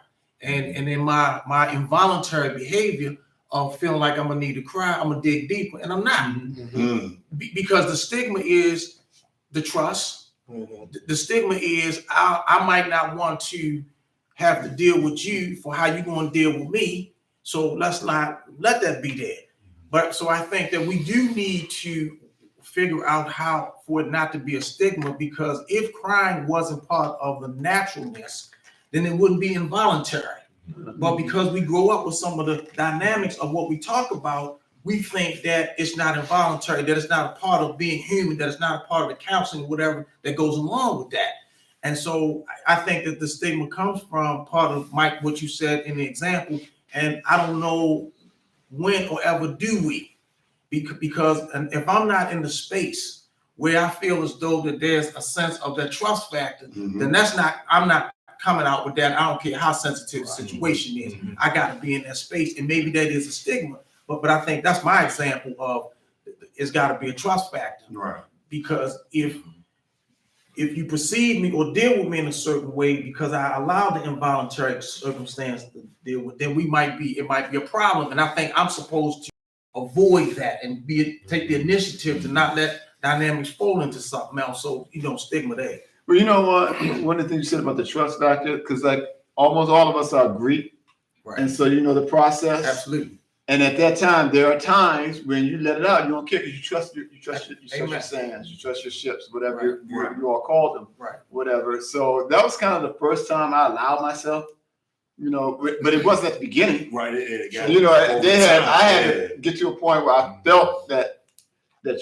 And in my involuntary behavior of feeling like I'm gonna need to cry, I'm gonna dig deeper, and I'm not. Because the stigma is the trust. The stigma is I might not want to have to deal with you for how you're going to deal with me. So let's not let that be there. But so I think that we do need to figure out how for it not to be a stigma, because if crying wasn't part of the naturalness, then it wouldn't be involuntary. But because we grow up with some of the dynamics of what we talk about, we think that it's not involuntary, that it's not a part of being human, that it's not a part of the counseling, whatever that goes along with that. And so I think that the stigma comes from part of, Mike, what you said in the example, and I don't know when or ever do we, because if I'm not in the space where I feel as though that there's a sense of that trust factor, then I'm not coming out with that. I don't care how sensitive the situation is. I got to be in that space, and maybe that is a stigma. But I think that's my example of it's got to be a trust factor, right? Because if you perceive me or deal with me in a certain way because I allow the involuntary circumstance to deal with, then it might be a problem. And I think I'm supposed to avoid that and take the initiative to not let dynamics fall into something else. So stigma there. Well, you know what? One of the things you said about the trust factor, because like almost all of us are Greek, Right. And so the process. Absolutely. And at that time, there are times when you let it out, you don't care because you trust your sands, you trust your ships, whatever you all call them, whatever. So that was kind of the first time I allowed myself, but it wasn't at the beginning, right? I had to get to a point where I felt that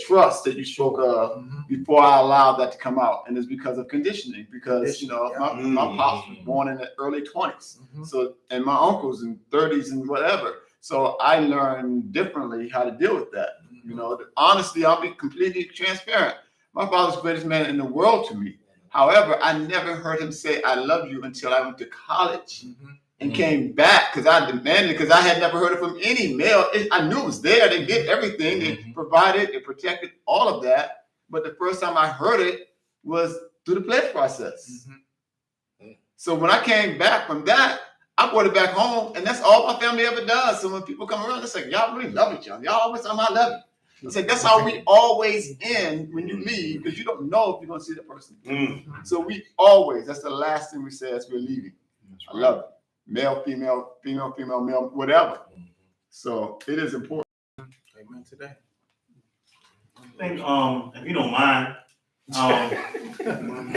trust that you spoke of before I allowed that to come out, and it's because of conditioning. Because my pops was born in the early 20s, so and my uncles in 30s and whatever. So I learned differently how to deal with that. Honestly, I'll be completely transparent. My father's the greatest man in the world to me. However, I never heard him say "I love you" until I went to college and came back because I demanded, because I had never heard it from any male. I knew it was there. They did everything. They provided, they protected, all of that. But the first time I heard it was through the pledge process. So when I came back from that, I brought it back home, and that's all my family ever does. So when people come around, it's like, y'all really love each other. Y'all always tell me I love you. It's like that's how we always end when you leave, because you don't know if you're gonna see the person. So we always, that's the last thing we say as we're leaving. I love it. Male, female, female, female, male, whatever. So it is important. Amen today. I think, if you don't mind, I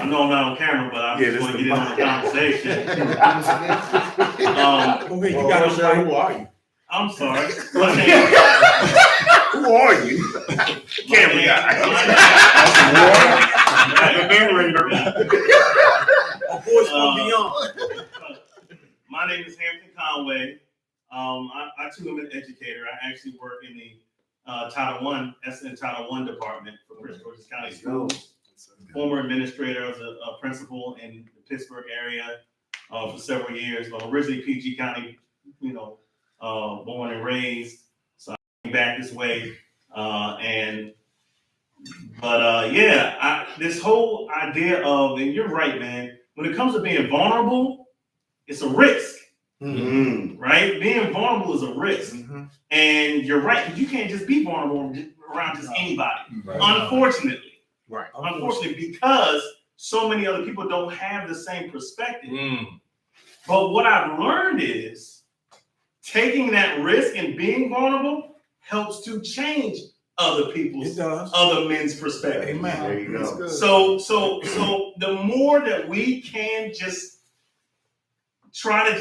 know I'm not on camera, but I just want to get in on the conversation. You got who are you? I'm sorry. My name, Who are you? Camera guy. The narrator. A voice from beyond. My name is Hampton Conway. I too am an educator. I actually work in the Title I department for Prince George's County Schools. Former administrator, I was a principal in the Pittsburgh area for several years. But originally PG County, born and raised. So I came back this way. This whole idea of, and you're right, man, when it comes to being vulnerable, it's a risk. Right? Being vulnerable is a risk. And you're right, because you can't just be vulnerable around just anybody. Unfortunately. Right. Unfortunately, because so many other people don't have the same perspective. But what I've learned is taking that risk and being vulnerable helps to change other people's, other men's perspective. Amen. There you go. So the more that we can just try to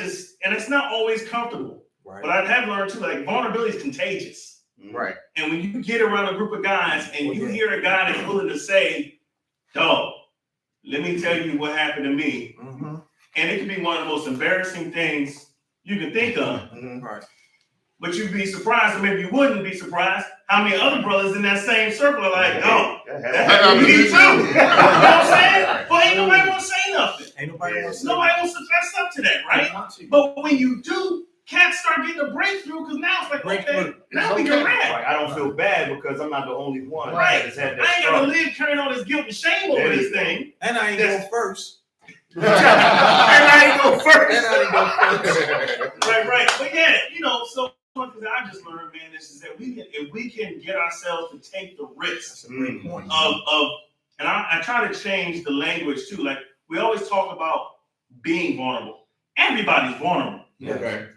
and it's not always comfortable. Right. But I have learned too, like vulnerability is contagious. Right. And when you get around a group of guys and you hear a guy that's willing to say, dog, let me tell you what happened to me. And it can be one of the most embarrassing things you can think of. Right. But you'd be surprised, or maybe you wouldn't be surprised, how many other brothers in that same circle are like, oh, that happened to me too. You know what I'm saying? But ain't nobody want to say nothing. Ain't nobody wants to. Nobody wants to fess up to that, right? But when you do, cats start getting a breakthrough, because now it's like, okay, now we can rap. Right. I don't feel bad because I'm not the only one Right. that's had that I ain't got to struggle. live carrying all this guilt and shame over this thing. And I ain't going first. And I ain't go first. Right. But yeah, so one thing that I just learned, man, is that if we can get ourselves to take the risk of, and I try to change the language too. Like we always talk about being vulnerable. Everybody's vulnerable. Okay.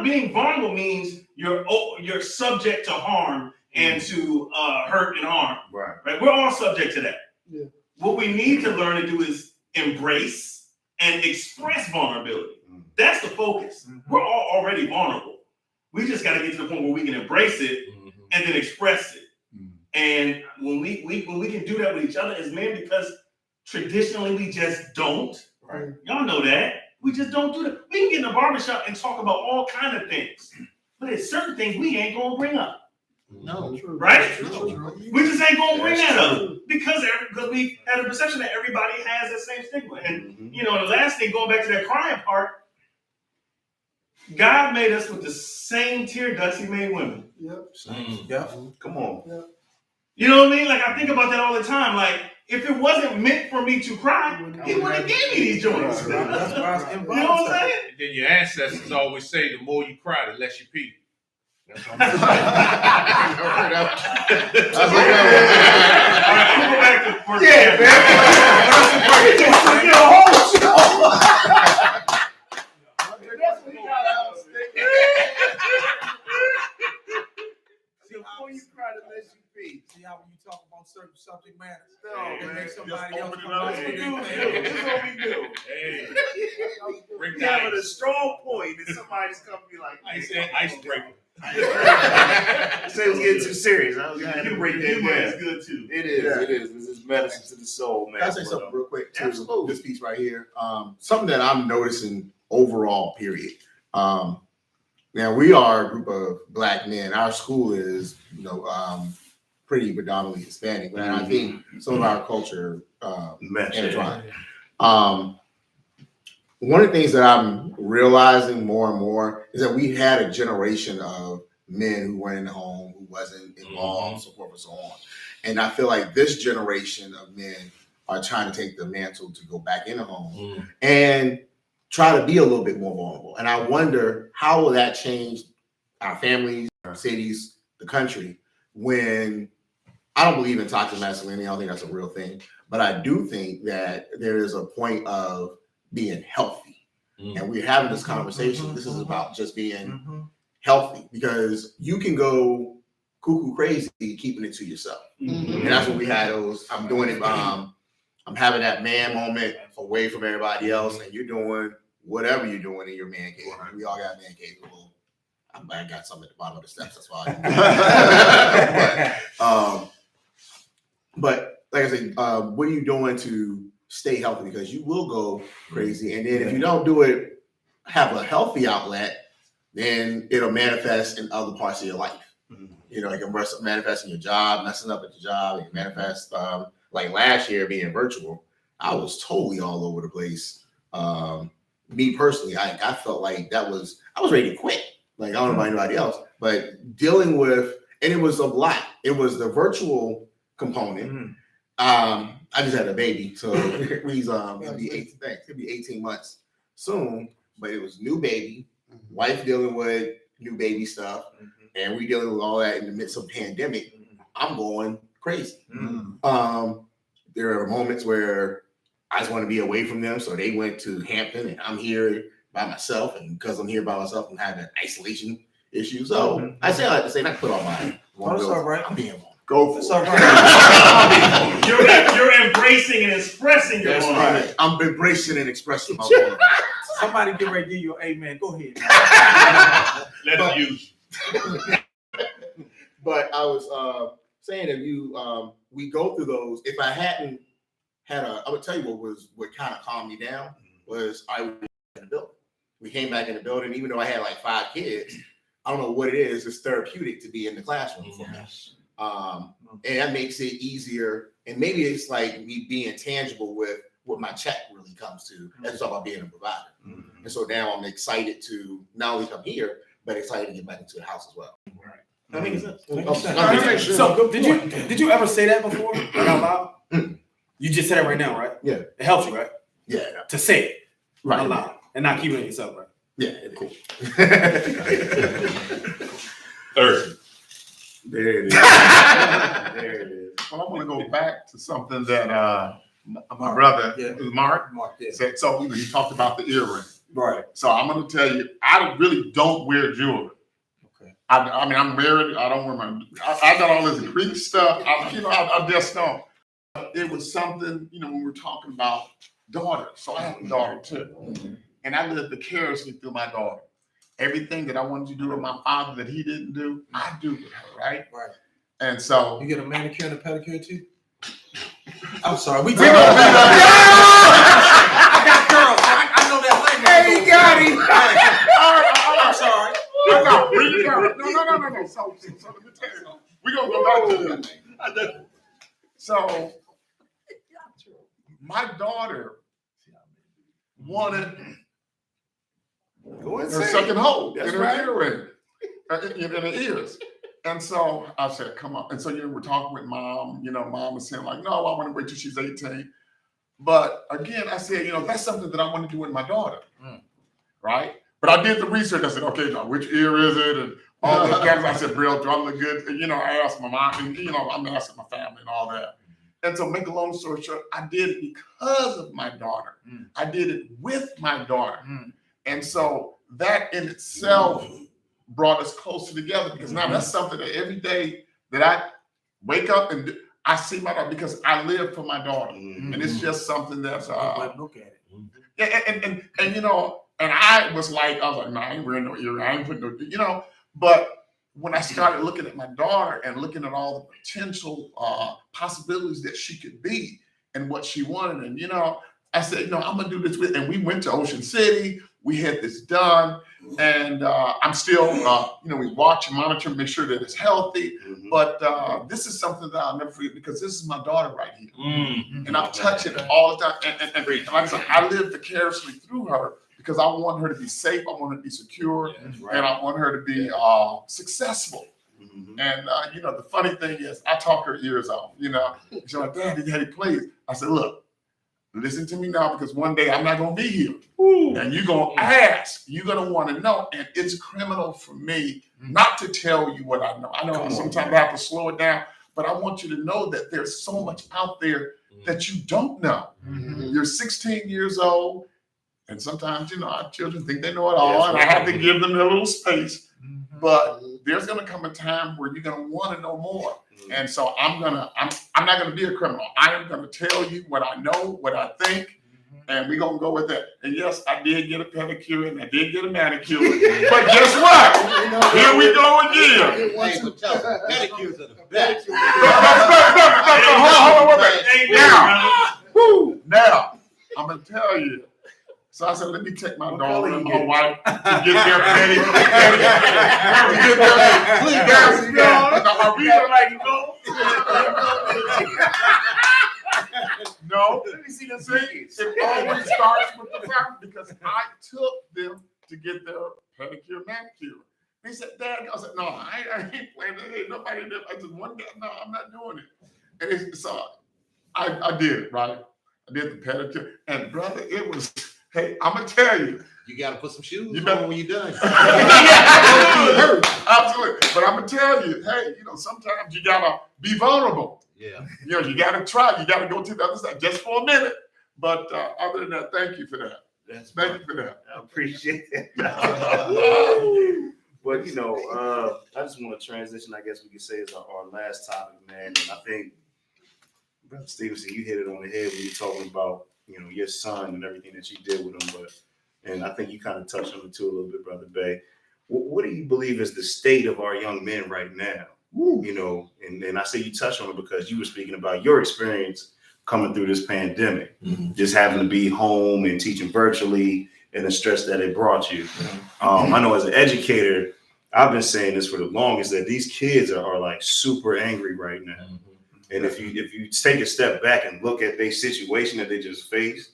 Being vulnerable means you're subject to harm and to hurt and harm. Right. We're all subject to that. Yeah. What we need to learn to do is embrace and express vulnerability. That's the focus. We're all already vulnerable. We just got to get to the point where we can embrace it and then express it. And when we can do that with each other as men, because traditionally we just don't. Right. Y'all know that. We just don't do that. We can get in a barbershop and talk about all kind of things, but there's certain things we ain't gonna bring up. No. Right? We just ain't gonna bring that up because we have a perception that everybody has that same stigma. And the last thing, going back to that crying part, God made us with the same tear ducts He made women. Yep. Come on. Yep. You know what I mean? Like I think about that all the time. Like if it wasn't meant for me to cry, He wouldn't have gave me these joints. That's why You know what I'm saying? And then your ancestors always say the more you cry, the less you pee. That's what I'm saying. All right, I'm gonna go back to first. Yeah, man. A whole show. Before you cry, the less you pee. See how when you talk about certain subject matters, it makes somebody else come out with their This is what we do. Hey, bring We the have a ice. strong point, and somebody's come to be like, I said icebreaker. Say it was getting too serious. I was gonna have to break that Humor is down. good too. It is. Yeah. It is. This is medicine to the soul, man. Can I say something real quick to Absolutely. this piece right here? Something that I'm noticing overall, period. Now we are a group of Black men. Our school is, pretty predominantly Hispanic, but I think some of our culture intertwined. One of the things that I'm realizing more and more is that we had a generation of men who went in the home, who wasn't involved, so forth and so on. And I feel like this generation of men are trying to take the mantle to go back in the home and try to be a little bit more vulnerable. And I wonder, how will that change our families, our cities, the country, when I don't believe in toxic masculinity, I don't think that's a real thing, but I do think that there is a point of being healthy. And we're having this conversation. This is about just being healthy, because you can go cuckoo crazy keeping it to yourself. And that's what we had those. I'm doing it. I'm having that man moment away from everybody else, and you're doing whatever you're doing in your man cave. We all got man cave. Well, I got something at the bottom of the steps. That's why. But like I said, what are you doing to stay healthy? Because you will go crazy, and then if you don't do it, have a healthy outlet, then it'll manifest in other parts of your life. You know, it can manifest in your job, messing up at your job. It can manifest, like last year being virtual. I was totally all over the place. Me personally, I felt like I was ready to quit. Like, I don't know about anybody else, but dealing with, and it was a lot. It was the virtual component. I just had a baby, so he's he'll be 18 months soon. But it was new baby, wife dealing with new baby stuff, and we dealing with all that in the midst of pandemic. I'm going crazy. There are moments where I just want to be away from them, so they went to Hampton, and I'm here by myself. And because I'm here by myself, I'm having isolation issues. So I say I like to say, not put all my. That's all right. I'm being Go for That's it. all right. You're embracing and expressing your That's vulnerability. right. I'm embracing and expressing my vulnerability. Somebody get ready to give you an amen. Go ahead. Let them use But I was saying that we go through those. If I hadn't had I would tell you what kind of calmed me down was I was in the building. We came back in the building, even though I had like 5 kids. I don't know what it is. It's therapeutic to be in the classroom for me. And that makes it easier. And maybe it's like me being tangible with what my check really comes to. That's all about being a provider. And so now I'm excited to not only come here, but excited to get back into the house as well. That makes sense. So did you ever say that before out loud? You just said it right now, right? Yeah. It helps you, right? Yeah. To say it Right. out loud and not keep it in yourself, right? Yeah. Cool. Third. There it is. There it is. Well, I want to go back to something that my brother, Mark, said. So he talked about the earring. Right. So I'm going to tell you, I really don't wear jewelry. Okay. I mean, I'm married. I don't wear I got all this Greek stuff. I just don't. It was something, when we're talking about daughters. So I have a daughter too. And I lived vicariously through my daughter. Everything that I wanted to do with my father that he didn't do, I do with her, right? Right. And so You get a manicure and a pedicure too? I'm sorry. I got girls. I know that language. Hey, you got him. I'm sorry. No. So let me tell you, we're going to go back to this. So my daughter wanted her second hole in her earring, in her ears. And so I said, come on. And so, we're talking with mom, mom was saying like, no, I want to wait till she's 18. But again, I said, that's something that I want to do with my daughter. Right. But I did the research. I said, okay, now which ear is it? And all this stuff. I said, Brill, do I look good? And, I asked my mom, and, I'm asking my family and all that. And so make a long story short, I did it because of my daughter. I did it with my daughter. And so that in itself brought us closer together, because now that's something that every day that I wake up and I see my daughter, because I live for my daughter. And it's just something that's Look at it. and I was like, no, I ain't wearing no earring, I ain't putting no, but when I started looking at my daughter and looking at all the potential possibilities that she could be and what she wanted, and I said, I'm gonna do this with, and we went to Ocean City, we had this done, and I'm still, we watch and monitor, make sure that it's healthy, but this is something that I'll never forget, because this is my daughter right here, and I'm touching it all the time, and like I said, I live vicariously through her, because I want her to be safe, I want her to be secure, and I want her to be successful. And the funny thing is, I talk her ears off. She's like, Daddy, please. I said, look, listen to me now, because one day I'm not gonna be here. And you're gonna ask, you're gonna wanna know, and it's criminal for me not to tell you what I know. I know sometimes I have to slow it down, but I want you to know that there's so much out there that you don't know. You're 16 years old, and sometimes, our children think they know it all, and I have to give them a little space. But there's gonna come a time where you're gonna wanna know more. And so I'm not gonna be a criminal. I am gonna tell you what I know, what I think, and we're gonna go with that. And yes, I did get a pedicure and I did get a manicure. But guess what? Here we go again. Hey, but tell them, pedicures are the best. Hold on, wait a minute. Now, I'm gonna tell you. So I said, let me take my daughter and my wife to get their pedicure. No, let me see them. It always starts with the family, because I took them to get their pedicure, manicure. He said, Dad, I said, no, I ain't playing. Ain't nobody did. I just one day, no, I'm not doing it. And so I did it, right? I did the pedicure, and brother, it was. Hey, I'm gonna tell you. You gotta put some shoes on when you're done. Absolutely. But I'm gonna tell you, hey, sometimes you gotta be vulnerable. Yeah. You gotta try. You gotta go to the other side just for a minute. But other than that, thank you for that. Thank you for that. I appreciate that. But I just want to transition. I guess we could say is our last topic, man. And I think, Brother Stevenson, you hit it on the head when you're talking about your son and everything that you did with him. And I think you kind of touched on it too a little bit, Brother Bay. What do you believe is the state of our young men right now? And I say you touched on it because you were speaking about your experience coming through this pandemic, just having to be home and teaching virtually and the stress that it brought you. I know as an educator, I've been saying this for the longest, that these kids are like super angry right now. And if you take a step back and look at their situation that they just faced,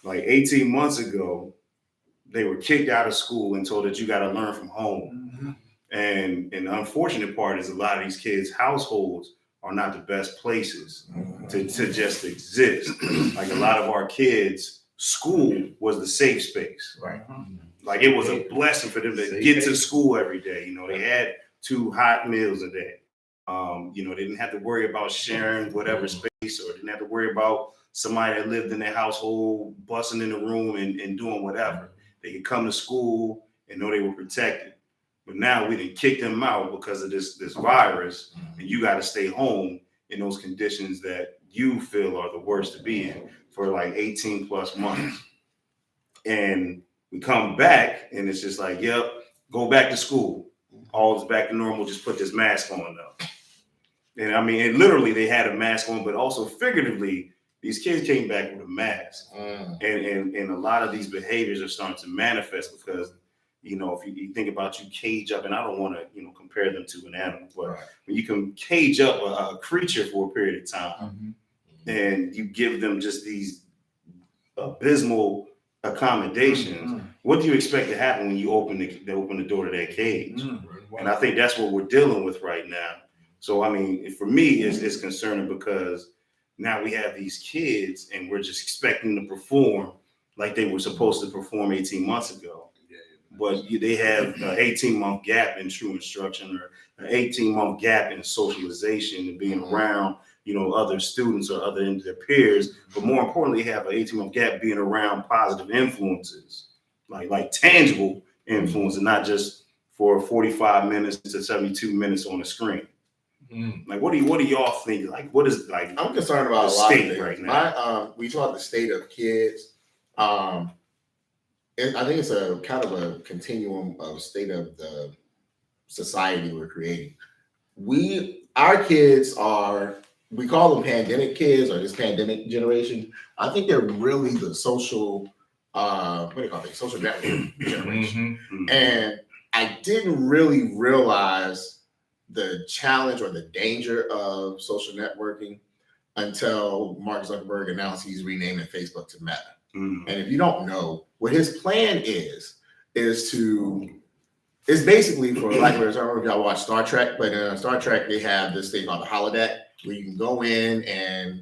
like 18 months ago, they were kicked out of school and told that you got to learn from home. And the unfortunate part is a lot of these kids' households are not the best places to just exist. Like a lot of our kids, school was the safe space. Right. Like it was a blessing for them to get to school every day. They had 2 hot meals a day. They didn't have to worry about sharing whatever space, or didn't have to worry about somebody that lived in their household busting in the room and doing whatever. They could come to school and know they were protected. But now we didn't kick them out because of this virus, and you got to stay home in those conditions that you feel are the worst to be in for like 18 plus months. And we come back and it's just like, yep, go back to school. All is back to normal. Just put this mask on though. And I mean, and literally they had a mask on, but also figuratively, these kids came back with a mask. And a lot of these behaviors are starting to manifest because, if you think about you cage up, and I don't want to, compare them to an animal, but when you can cage up a creature for a period of time and you give them just these abysmal accommodations, what do you expect to happen when you open the door to that cage? And I think that's what we're dealing with right now. So, I mean, for me, it's concerning because now we have these kids and we're just expecting them to perform like they were supposed to perform 18 months ago. But they have an 18-month gap in true instruction, or an 18-month gap in socialization and being around, other students or other their peers. But more importantly, have an 18-month gap being around positive influences, like tangible influence, and not just for 45 minutes to 72 minutes on the screen. Like, what do y'all think? Like, what is like? I'm concerned about a lot of things right now. We talk the state of kids. I think it's a kind of a continuum of state of the society we're creating. Our kids are, we call them pandemic kids or this pandemic generation. I think they're really the social, what do you call it? Social network generation. And I didn't really realize the challenge or the danger of social networking until Mark Zuckerberg announced he's renaming Facebook to Meta. And if you don't know, what his plan is basically, for lack of a better term, I don't know if y'all watch Star Trek, but in Star Trek, they have this thing called the holodeck where you can go in and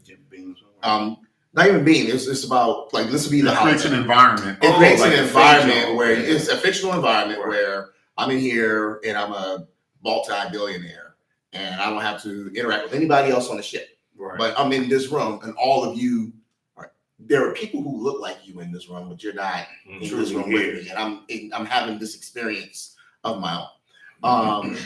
not even being. It's about like this will be the It creates an environment. It creates like an a environment fictional, where yeah. it's a fictional environment Right. where I'm in here and I'm a multi-billionaire and I don't have to interact with anybody else on the ship. Right. But I'm in this room and all of you are, there are people who look like you in this room, but you're not in this Truly room here. with me. And I'm having this experience of my own.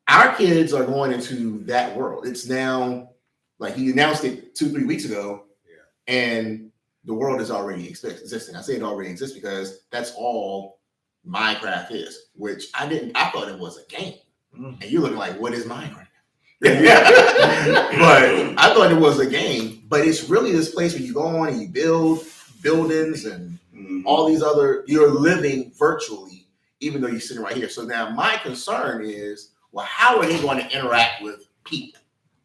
Our kids are going into that world. It's now like he announced it 2-3 weeks ago. Yeah. And the world is already existing. I say it already exists because that's all Minecraft is, which I thought it was a game. And you're looking like, what is Minecraft? But I thought it was a game, but it's really this place where you go on and you build buildings and all these other, you're living virtually, even though you're sitting right here. So now my concern is, well, how are they going to interact with people?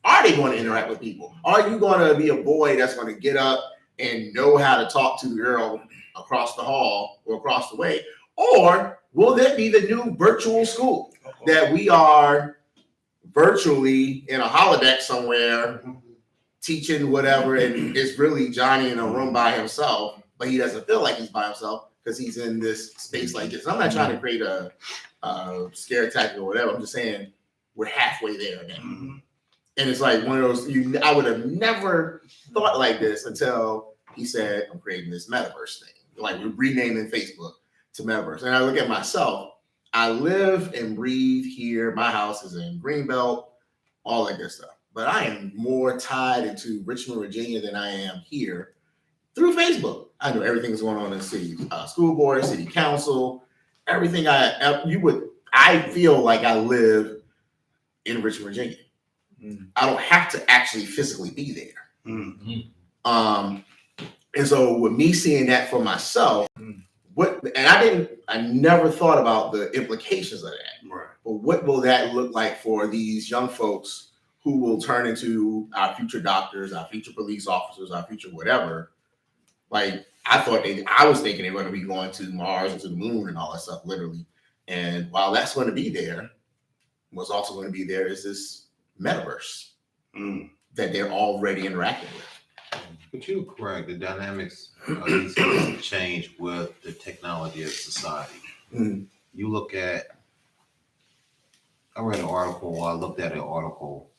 Are they going to interact with people? Are you going to be a boy that's going to get up and know how to talk to the girl across the hall or across the way? Or will there be the new virtual school that we are virtually in a holodeck somewhere teaching whatever, and it's really Johnny in a room by himself, but he doesn't feel like he's by himself because he's in this space like this. I'm not trying to create a scare tactic or whatever. I'm just saying we're halfway there now. And it's like one of those, I would have never thought like this until he said, I'm creating this metaverse thing. Like we're renaming Facebook to metaverse. And I look at myself, I live and breathe here. My house is in Greenbelt, all that good stuff. But I am more tied into Richmond, Virginia than I am here through Facebook. I know everything that's going on in the city, school board, city council, everything I feel like I live in Richmond, Virginia. I don't have to actually physically be there. And so with me seeing that for myself, I never thought about the implications of that. Right. But what will that look like for these young folks who will turn into our future doctors, our future police officers, our future whatever? Like I was thinking they were going to be going to Mars and to the moon and all that stuff, literally. And while that's going to be there, what's also going to be there is this metaverse that they're already interacting with. But you're correct. The dynamics of these things change with the technology of society. You look at, I looked at an article,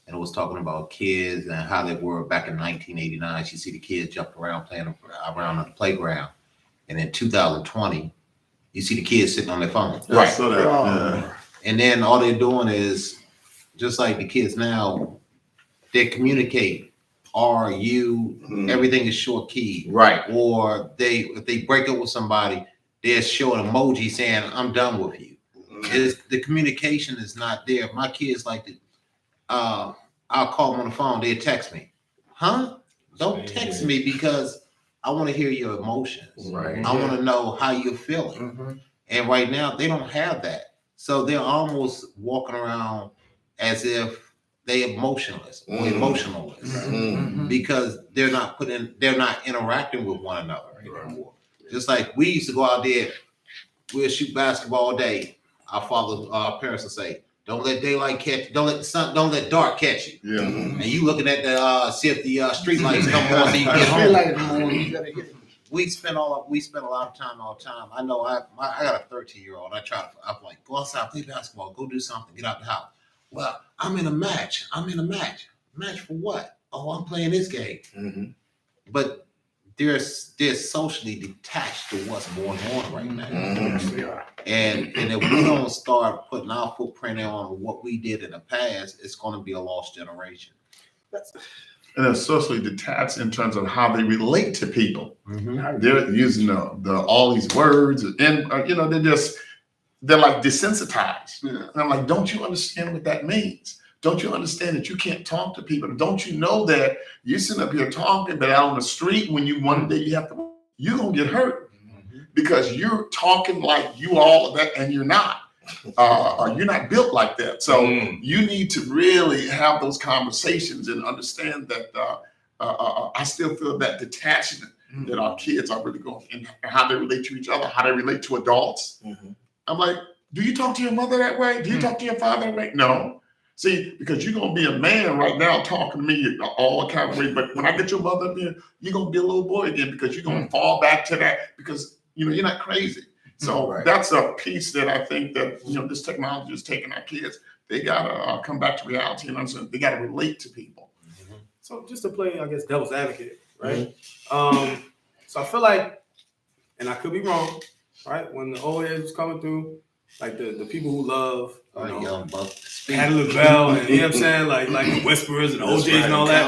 and it was talking about kids and how they were back in 1989. You see the kids jumping around, playing around on the playground. And in 2020, you see the kids sitting on their phones. Right. So that, And then all they're doing is, just like the kids now, they communicate. Are you? Everything is short key, right? Or if they break up with somebody, they'll show an emoji saying, "I'm done with you." The communication is not there. My kids like to, I'll call them on the phone. They'll text me, "Huh? Don't text me because I want to hear your emotions. Right. I want to know how you're feeling." And right now they don't have that, so they're almost walking around as if they're emotionless or emotionless because they're not interacting with one another anymore. Just like we used to go out there, we'll shoot basketball all day. Our parents would say, "Don't let daylight catch. Don't let dark catch you." Yeah. And you looking at the see if the street lights come on so you can get home. We spend a lot of time all the time. I know I got a 13-year-old. I'm like, go outside, play basketball, go do something, get out the house. Well, I'm in a match. Match for what? Oh, I'm playing this game. But they're socially detached to what's going on right now. And if we don't start putting our footprint on what we did in the past, it's going to be a lost generation. And they're socially detached in terms of how they relate to people. They're using all these words, and they're like desensitized. And I'm like, don't you understand what that means? Don't you understand that you can't talk to people? Don't you know that you're sitting up here talking, but out on the street, when one day you're gonna get hurt because you're talking like you all of that, and you're not. You're not built like that. So you need to really have those conversations and understand that I still feel that detachment that our kids are really going, and how they relate to each other, how they relate to adults. I'm like, do you talk to your mother that way? Do you talk to your father that way? No. See, because you're gonna be a man right now talking to me all kind of way, but when I get your mother up here, you're gonna be a little boy again because you're gonna fall back to that because you're not crazy. So that's a piece that I think that this technology is taking our kids. They gotta come back to reality and understand they gotta relate to people. So just to play, I guess, devil's advocate, right? So I feel like, and I could be wrong, right? When the old heads was coming through, like the people who love, Young Buck. Patti LaBelle, and you know what I'm saying, like the Whisperers and the OJs and all that.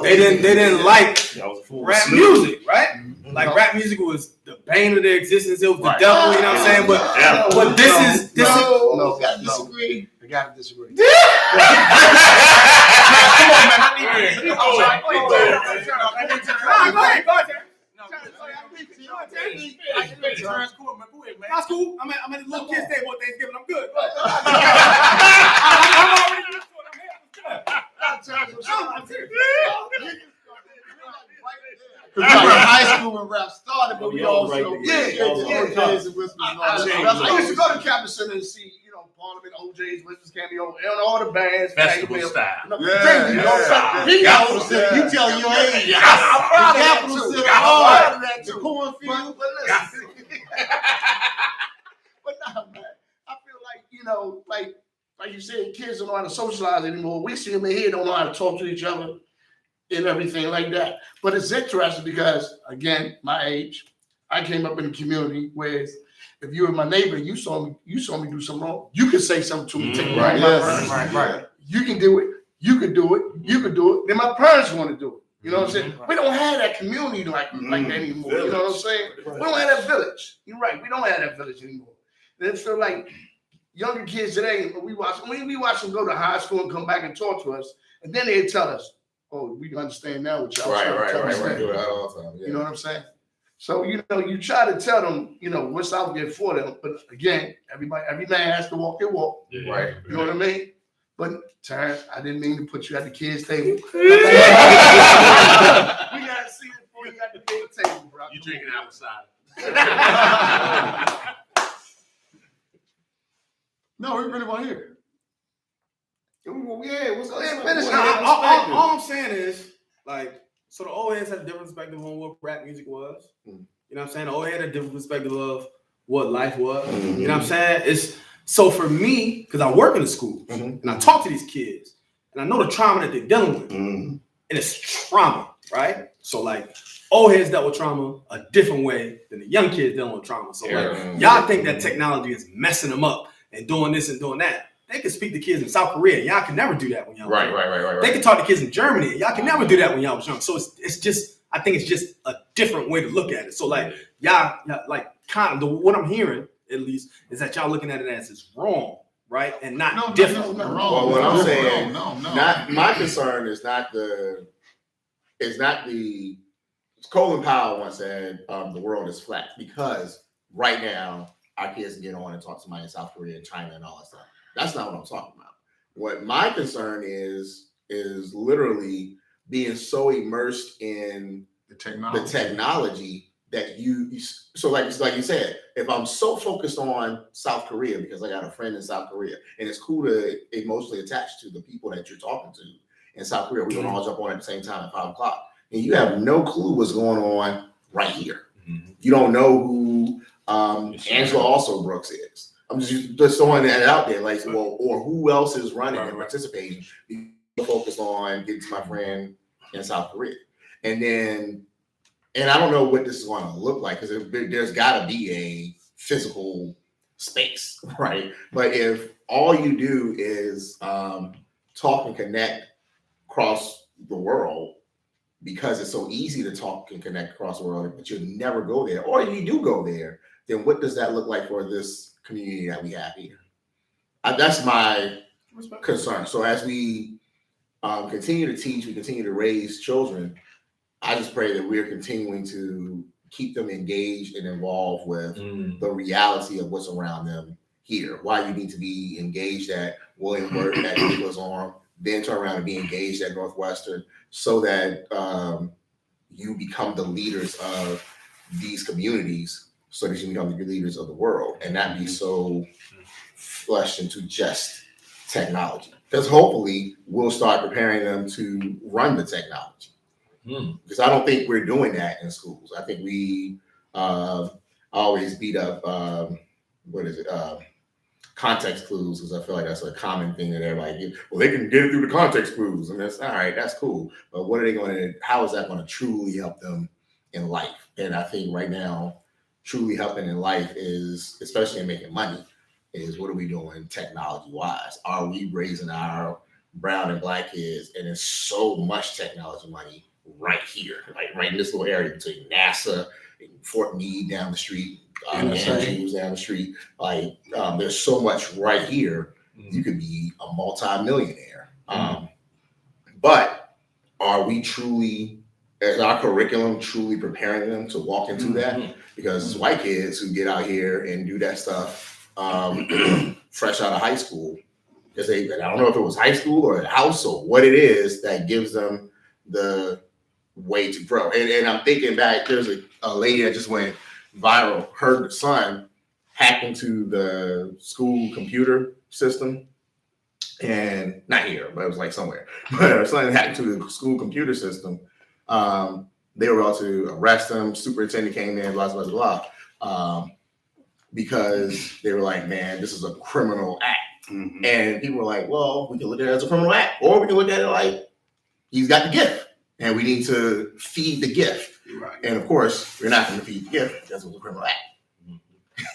They didn't like rap music, right? Like rap music was the bane of their existence. It was the devil, you know what I'm saying? But this is No, gotta disagree. I gotta disagree. Come on, man. I need to. Go ahead. That's cool. I'm at the little kids' table at Thanksgiving. I'm good. I'm serious. High school when rap started, but we also I used to go to Capitol Center and see, Parliament, OJ's, Whispers, Cameo, and all the bands. Festival style. You tell your age. I'm proud of that too. I'm proud of that too. Cornfield, but listen. But no, man, I feel like you said, kids don't know how to socialize anymore. We see them in here don't know how to talk to each other and everything like that. But it's interesting because, again, my age, I came up in a community where if you were my neighbor, you saw me do something wrong, you could say something to me. Take me right. You can do it. You could do it. You could do it. Then my parents want to do it. You know what I'm saying? We don't have that community like that anymore. You know what I'm saying? We don't have that village. You're right. We don't have that village anymore. And it's feel like younger kids today, we watch them go to high school and come back and talk to us, and then they tell us, "Oh, we understand now what y'all Right. Do it all the time. Yeah. You know what I'm saying? So you try to tell them, what's out there for them. But again, every man has to walk their walk. Yeah. Right. You know what I mean? But Terrence, I didn't mean to put you at the kids' table. We gotta see it before you got the big table, bro. You drinking outside. No, we really want to hear it. Yeah, what's going on? Finish All I'm saying is, so the old heads had a different perspective on what rap music was. You know what I'm saying? The old head had a different perspective of what life was. You know what I'm saying? So for me, because I work in the schools and I talk to these kids and I know the trauma that they're dealing with. And it's trauma, right? So old heads dealt with trauma a different way than the young kids dealing with trauma. So y'all think that technology is messing them up and doing this and doing that. They can speak to kids in South Korea. Y'all can never do that when y'all was young. Right. They can talk to kids in Germany. Y'all can never do that when y'all was young. So it's just, I think it's just a different way to look at it. So y'all what I'm hearing at least is that y'all looking at it as it's wrong, right? And not different. No, well, what I'm saying, not my concern is not Colin Powell once said the world is flat because right now our kids can get on and talk to somebody in South Korea and China and all that stuff. That's not what I'm talking about. What my concern is literally being so immersed in the technology that so like you said, if I'm so focused on South Korea because I got a friend in South Korea and it's cool to emotionally attach to the people that you're talking to in South Korea, we can all jump on at the same time at 5:00, and you have no clue what's going on right here. You don't know who Angela Also Brooks is. I'm just throwing that out there, or who else is running and participating. You focus on getting to my friend in South Korea, and I don't know what this is going to look like because there's got to be a physical space, right? But if all you do is talk and connect across the world, because it's so easy to talk and connect across the world, but you'll never go there, or if you do go there, then what does that look like for this community that we have here? That's my concern. So as we continue to teach, we continue to raise children, I just pray that we're continuing to keep them engaged and involved with the reality of what's around them here. Why you need to be engaged at Williamsburg, at Nicholas Arm, then turn around and be engaged at Northwestern, so that you become the leaders of these communities, so that you become the leaders of the world, and not be so flushed into just technology. Because hopefully we'll start preparing them to run the technology. Because I don't think we're doing that in schools. I think we always beat up, context clues, because I feel like that's a common thing that everybody gets. Well, they can get it through the context clues, and that's all right, that's cool. But what are they going to, how is that going to truly help them in life? And I think right now, truly helping in life is, especially in making money, is what are we doing technology wise? Are we raising our brown and black kids? And there's so much technology money right here, like right in this little area between NASA and Fort Meade down the street, Andrews down the street. Like there's so much right here. You could be a multi-millionaire. But are we truly, is our curriculum truly preparing them to walk into that? Because it's white kids who get out here and do that stuff fresh out of high school. Because I don't know if it was high school or a house or what it is that gives them the way to grow. And I'm thinking back, there's a lady that just went viral. Her son hacked into the school computer system, and not here, but it was like somewhere. But her son hacked into the school computer system. They were about to arrest him. Superintendent came in, blah, blah, blah, because they were like, man, this is a criminal act. And people were like, well, we can look at it as a criminal act, or we can look at it like he's got the gift and we need to feed the gift. Right. And of course, we're not going to feed the gift. That's a criminal act.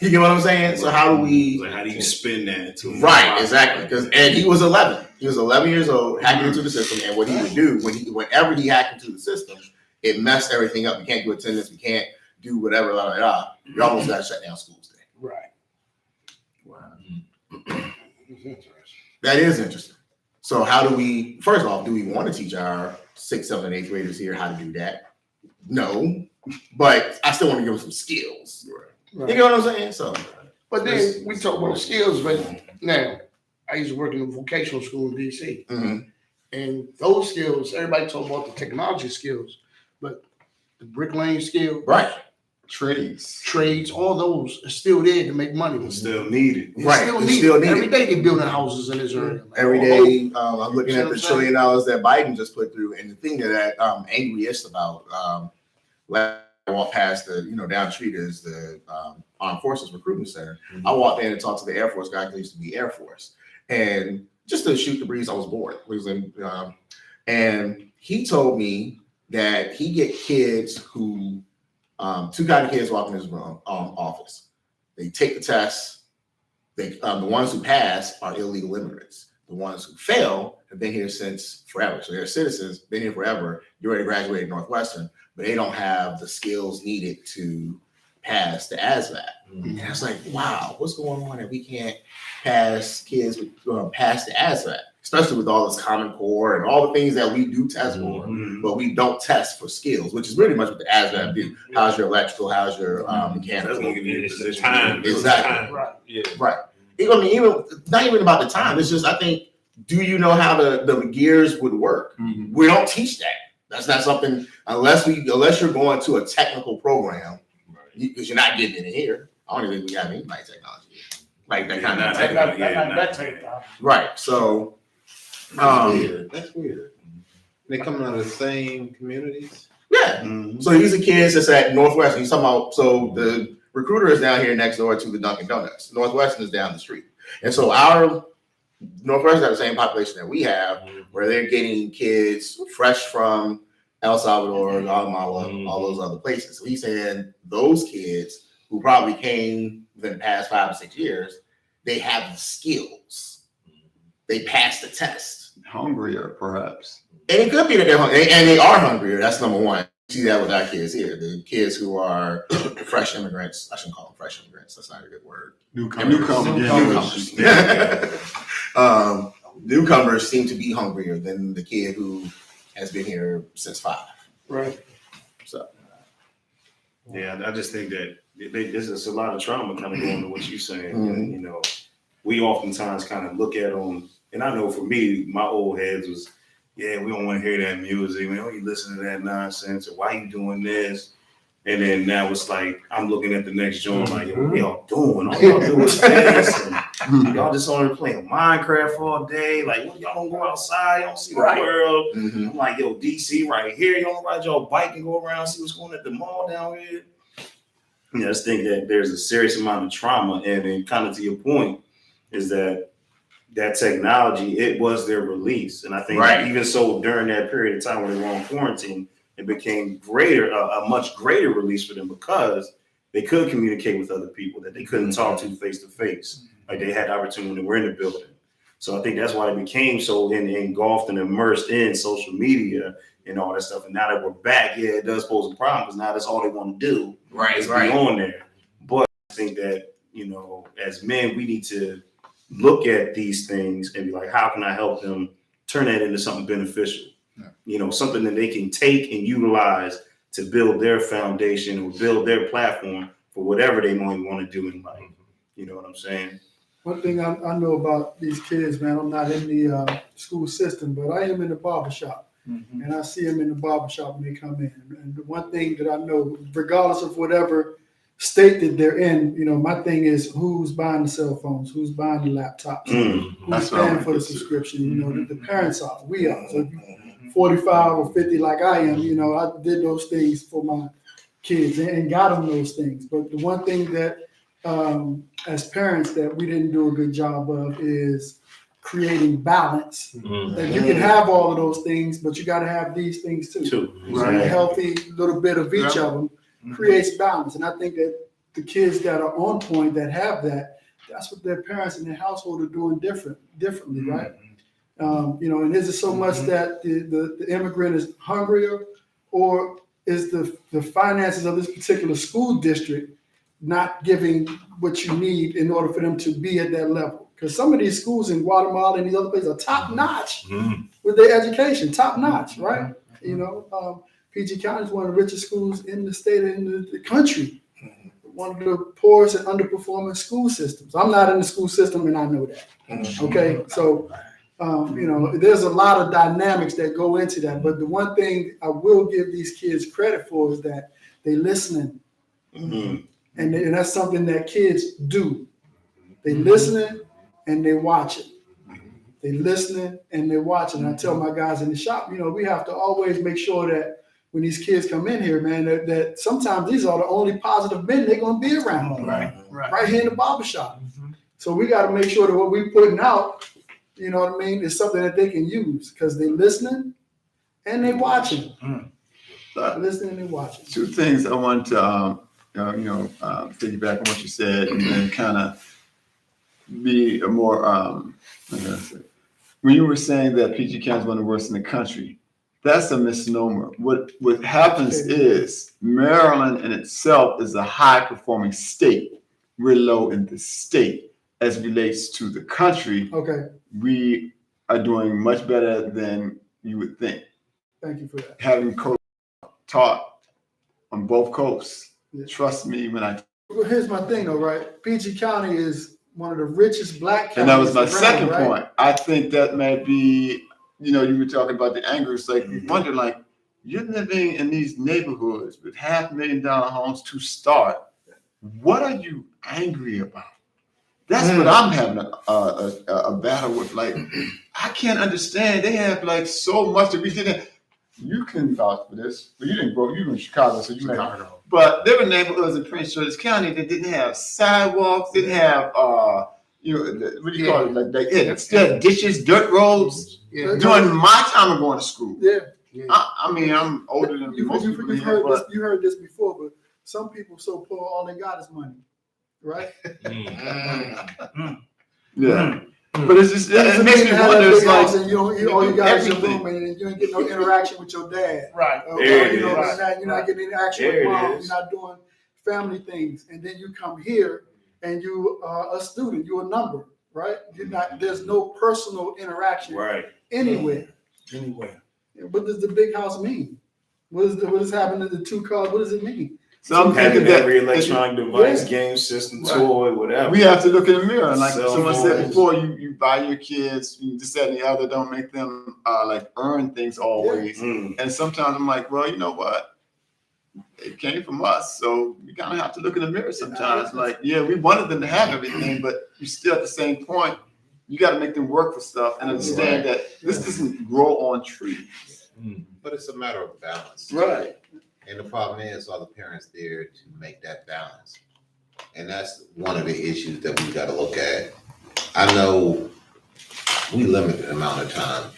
You get what I'm saying? So how do we? Like, how do you spin that into? Right, exactly. And he was 11. He was 11 years old, hacking into the system. And what he would do whenever he hacked into the system, it messed everything up. We can't do attendance. We can't do whatever. Blah, blah, blah. You almost got to shut down schools today. Right. Wow. That is interesting. So how do we? First off, do we want to teach our 6th, 7th, and 8th graders here how to do that? No, but I still want to give them some skills. Right. You get what I'm saying? So, but then we talk about the skills, but now I used to work in a vocational school in DC, and those skills, everybody talk about the technology skills, but the bricklaying skill, right? Trades, all those are still there to make money. It's still needed. Right. Still needed. Every day they're building houses in this area. Every day, I'm looking at the $1 trillion that Biden just put through, and the thing that I'm angriest about, I walked past the, down the street is the Armed Forces Recruitment Center. I walked in and talked to the Air Force guy who used to be Air Force, and just to shoot the breeze, I was bored. And he told me that he get kids who. Two kind of kids walk in his room office. They take the test. The ones who pass are illegal immigrants. The ones who fail have been here since forever. So they're citizens, been here forever. You already graduated Northwestern, but they don't have the skills needed to pass the ASVAB. And I was like, wow, what's going on that we can't pass kids pass the ASVAB? Especially with all this Common Core and all the things that we do test for, but we don't test for skills, which is really much what the ASVAB do. How's your electrical? How's your mechanical? It's time. Exactly. Right. Yeah. Right. Even not even about the time. It's just, I think, do you know how the gears would work? We don't teach that. That's not something unless you're going to a technical program, because you're not getting it in here. I don't even think we have any technology like that kind of technology. Right. So. That's weird. They coming out of the same communities. Yeah. So these are kids that's at Northwestern. He's talking about. So the recruiter is down here next door to the Dunkin' Donuts. Northwestern is down the street, and so our Northwestern has the same population that we have, where they're getting kids fresh from El Salvador, Guatemala, all those other places. So he's saying those kids who probably came within the past 5 or 6 years, they have the skills. They passed the test. Hungrier, perhaps. And it could be that they're hungry, and they are hungrier. That's number one. You see that with our kids here. The kids who are fresh immigrants. I shouldn't call them fresh immigrants. That's not a good word. Newcomers. Newcomers seem to be hungrier than the kid who has been here since 5. Right. So. Yeah, I just think that there's a lot of trauma kind of going to what you're saying. We oftentimes kind of look at them. And I know for me, my old heads was, we don't want to hear that music. Man, don't you listen to that nonsense? Or why you doing this? And then now it's like, I'm looking at the next joint like, yo, what y'all doing? All y'all do is this. And y'all just on there playing Minecraft all day. Like, what, y'all don't go outside? Y'all don't see the world. I'm like, yo, DC right here. You don't ride your bike and go around, see what's going on at the mall down here. I just think that there's a serious amount of trauma. And then kind of to your point is that technology, it was their release. And I think even so during that period of time when they were on quarantine, it became a much greater release for them because they could communicate with other people that they couldn't talk to face to face. Like they had opportunity when they were in the building. So I think that's why they became so engulfed and immersed in social media and all that stuff. And now that we're back, yeah, it does pose a problem because now that's all they want to do is be on there. But I think that, you know, as men, we need to look at these things and be like, how can I help them turn that into something beneficial? You know, something that they can take and utilize to build their foundation or build their platform for whatever they might want to do in life. You know what I'm saying? One thing I know about these kids, man, I'm not in the school system, but I am in the barbershop. And I see them in the barbershop when they come in. And the one thing that I know, regardless of whatever state that they're in, you know, my thing is who's buying the cell phones, who's buying the laptops, who's paying for the subscription. You know, the parents are, we are. So if you 45 or 50 like I am, you know, I did those things for my kids and got them those things. But the one thing that as parents that we didn't do a good job of is creating balance. That you can have all of those things, but you got to have these things too. Right? A healthy little bit of each of them creates balance. And I think that the kids that are on point that have that, that's what their parents in their household are doing differently, right? You know, and is it so much that the immigrant is hungrier, or is the finances of this particular school district not giving what you need in order for them to be at that level? Because some of these schools in Guatemala and these other places are top notch with their education, top notch, right? You know, PG County is one of the richest schools in the state and in the country. One of the poorest and underperforming school systems. I'm not in the school system and I know that. Okay, so you know, there's a lot of dynamics that go into that. But the one thing I will give these kids credit for is that they listening. And that's something that kids do. They listening and they watching. They listening and they watching. I tell my guys in the shop, you know, we have to always make sure that when these kids come in here, man, that sometimes these are the only positive men they're going to be around. Right here in the barbershop. So we got to make sure that what we're putting out, you know what I mean, is something that they can use because they listening and they watching. Listening and watching. Two things I want to, piggyback on what you said and then kind of be a more, when you were saying that PG County is one of the worst in the country, that's a misnomer. What happens is Maryland in itself is a high performing state. We're low in the state. As relates to the country, we are doing much better than you would think. Thank you for that. Having taught on both coasts, trust me when I. Well, here's my thing, though, right? PG County is one of the richest black counties. And that was my around, second right? point. I think that might be, you know, you were talking about the anger. It's like you wonder, like, you're living in these neighborhoods with $500,000 homes to start. What are you angry about? That's what I'm having a battle with. Like, I can't understand. They have like so much that we didn't. You can vouch for this, but you didn't grow. You were in Chicago, so you know. But there were neighborhoods in Prince George's County that didn't have sidewalks, didn't have what do you call it? Like still ditches, dirt roads. During my time of going to school. I mean, I'm older than most people. You heard this before, but some people so poor, all they got is money. Right? But it's just it makes me wonder. It's like all you got is your room, and you ain't getting no interaction with your dad. You're not getting interaction with mom. You're not doing family things, and then you come here and you are a student. You're a number, right? You're not. There's no personal interaction, anywhere. What does the big house mean? What is happening to the 2 cars? What does it mean? So I'm having every electronic device, game system, toy, whatever. We have to look in the mirror. And like someone said before, you buy your kids, this, that, and the other, don't make them like earn things always. And sometimes I'm like, well, you know what? it came from us. So you kind of have to look in the mirror sometimes. Like, yeah, we wanted them to have everything, but you still at the same point, you got to make them work for stuff and understand that this doesn't grow on trees. But it's a matter of balance. Right. And the problem is, are the parents there to make that balance? And that's one of the issues that we got to look at. I know we limited amount of time.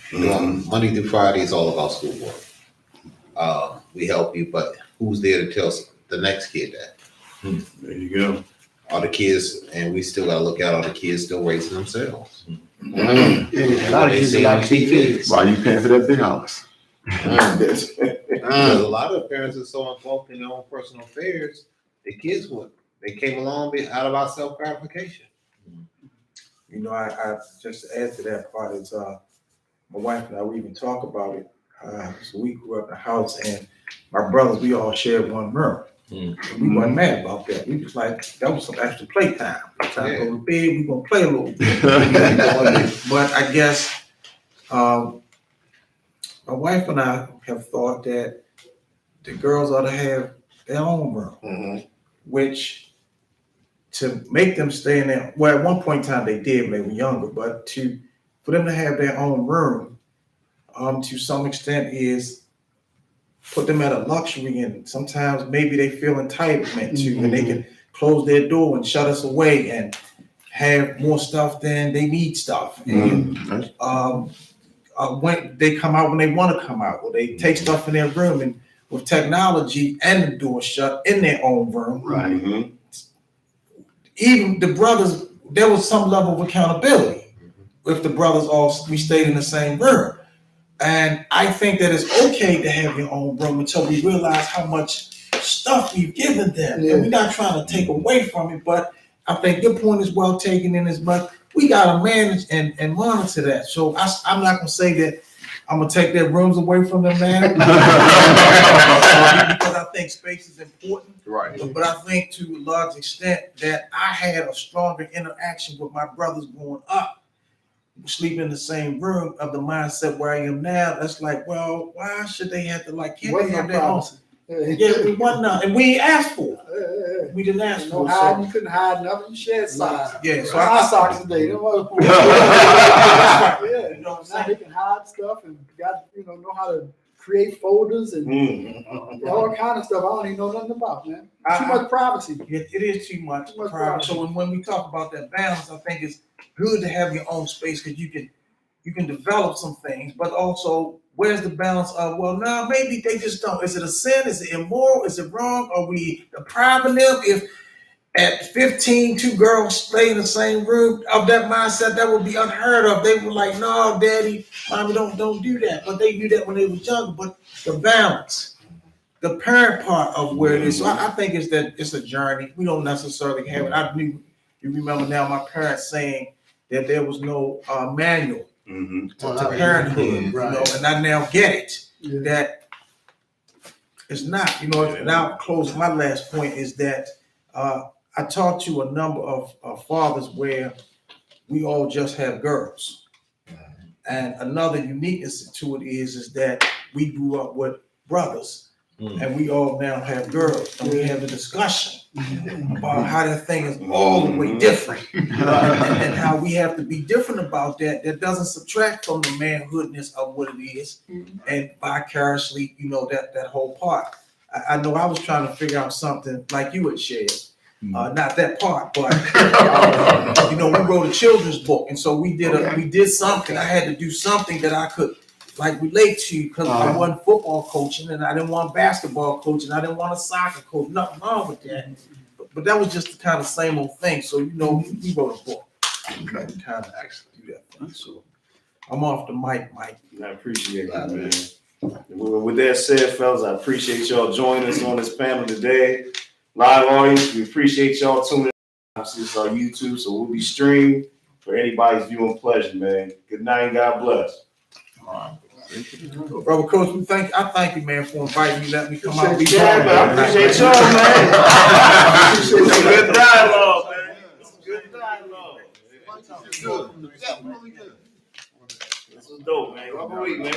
Monday through Friday is all about schoolwork. We help you, but who's there to tell the next kid that? There you go. Are the kids, and we still got to look out, are the kids still raising themselves? A lot of kids like TV. Why are you paying for that big house? Because a lot of parents are so involved in their own personal affairs, the kids they came along out of our self gratification. You know, I just to add to that part is my wife and I, we even talk about it. So we grew up in a house, and my brothers, we all shared one room. And we weren't mad about that. We was like, that was some extra playtime. Time to go to bed, we gonna play a little bit. But I guess my wife and I have thought that the girls ought to have their own room, which to make them stay in there. Well, at one point in time they did when they were younger, but for them to have their own room, to some extent is put them at a luxury, and sometimes maybe they feel entitlement to, and they can close their door and shut us away and have more stuff than they need stuff. And when they come out when they want to come out, or they take stuff in their room, and with technology and the door shut in their own room, even the brothers, there was some level of accountability if the brothers we stayed in the same room. And I think that it's okay to have your own room until we realize how much stuff we've given them. And we're not trying to take away from it, but I think your point is well taken in as much. We got to manage and monitor that. So I'm not going to say that I'm going to take their rooms away from them now. Because I think space is important. Right. But I think to a large extent that I had a stronger interaction with my brothers growing up, sleep in the same room, of the mindset where I am now. That's like, well, why should they have to can't they have their own? Yeah, we wasn't none, and we ain't asked for it. We didn't ask for it. You couldn't hide nothing. You shared socks. Yeah, so I socks today. You know what I'm saying? They can hide stuff and know how to create folders and all kind of stuff. I don't even know nothing about, man. Too much privacy. It is too much privacy. So when we talk about that balance, I think it's good to have your own space because you can develop some things, but also where's the balance of, well, no, maybe they just don't. Is it a sin? Is it immoral? Is it wrong? Are we depriving them? If at 15, two girls stay in the same room, of that mindset, that would be unheard of. They were like, no, daddy, mommy, don't do that. But they knew that when they were younger. But the balance, the parent part of where it is. So I think it's a journey. We don't necessarily have it. You remember now my parents saying that there was no manual to parenthood, and I now get it. That it's not, now close my last point is that I talked to a number of fathers where we all just have girls. And another uniqueness to it is that we grew up with brothers and we all now have girls, and we have a discussion about how that thing is all the way different and how we have to be different about that. That doesn't subtract from the manhoodness of what it is and vicariously, that whole part. I know I was trying to figure out something like you had shared. Not that part, but we wrote a children's book, and so we did something. I had to do something that I could relate to because I wasn't football coaching, and I didn't want basketball coaching, I didn't want a soccer coach. Nothing wrong with that, but that was just the kind of same old thing. So we wrote a book. We kind of actually do that thing. So I'm off the mic, Mike. I appreciate that, man. With that said, fellas, I appreciate y'all joining us on this panel today. Live audience, we appreciate y'all tuning in. This is our YouTube, so we'll be streamed for anybody's viewing pleasure, man. Good night and God bless. Brother Coach, I thank you, man, for inviting me, letting me come out. I appreciate y'all, man. It's a good dialogue, man. It's a good dialogue. This is dope, man. Rubber week, man.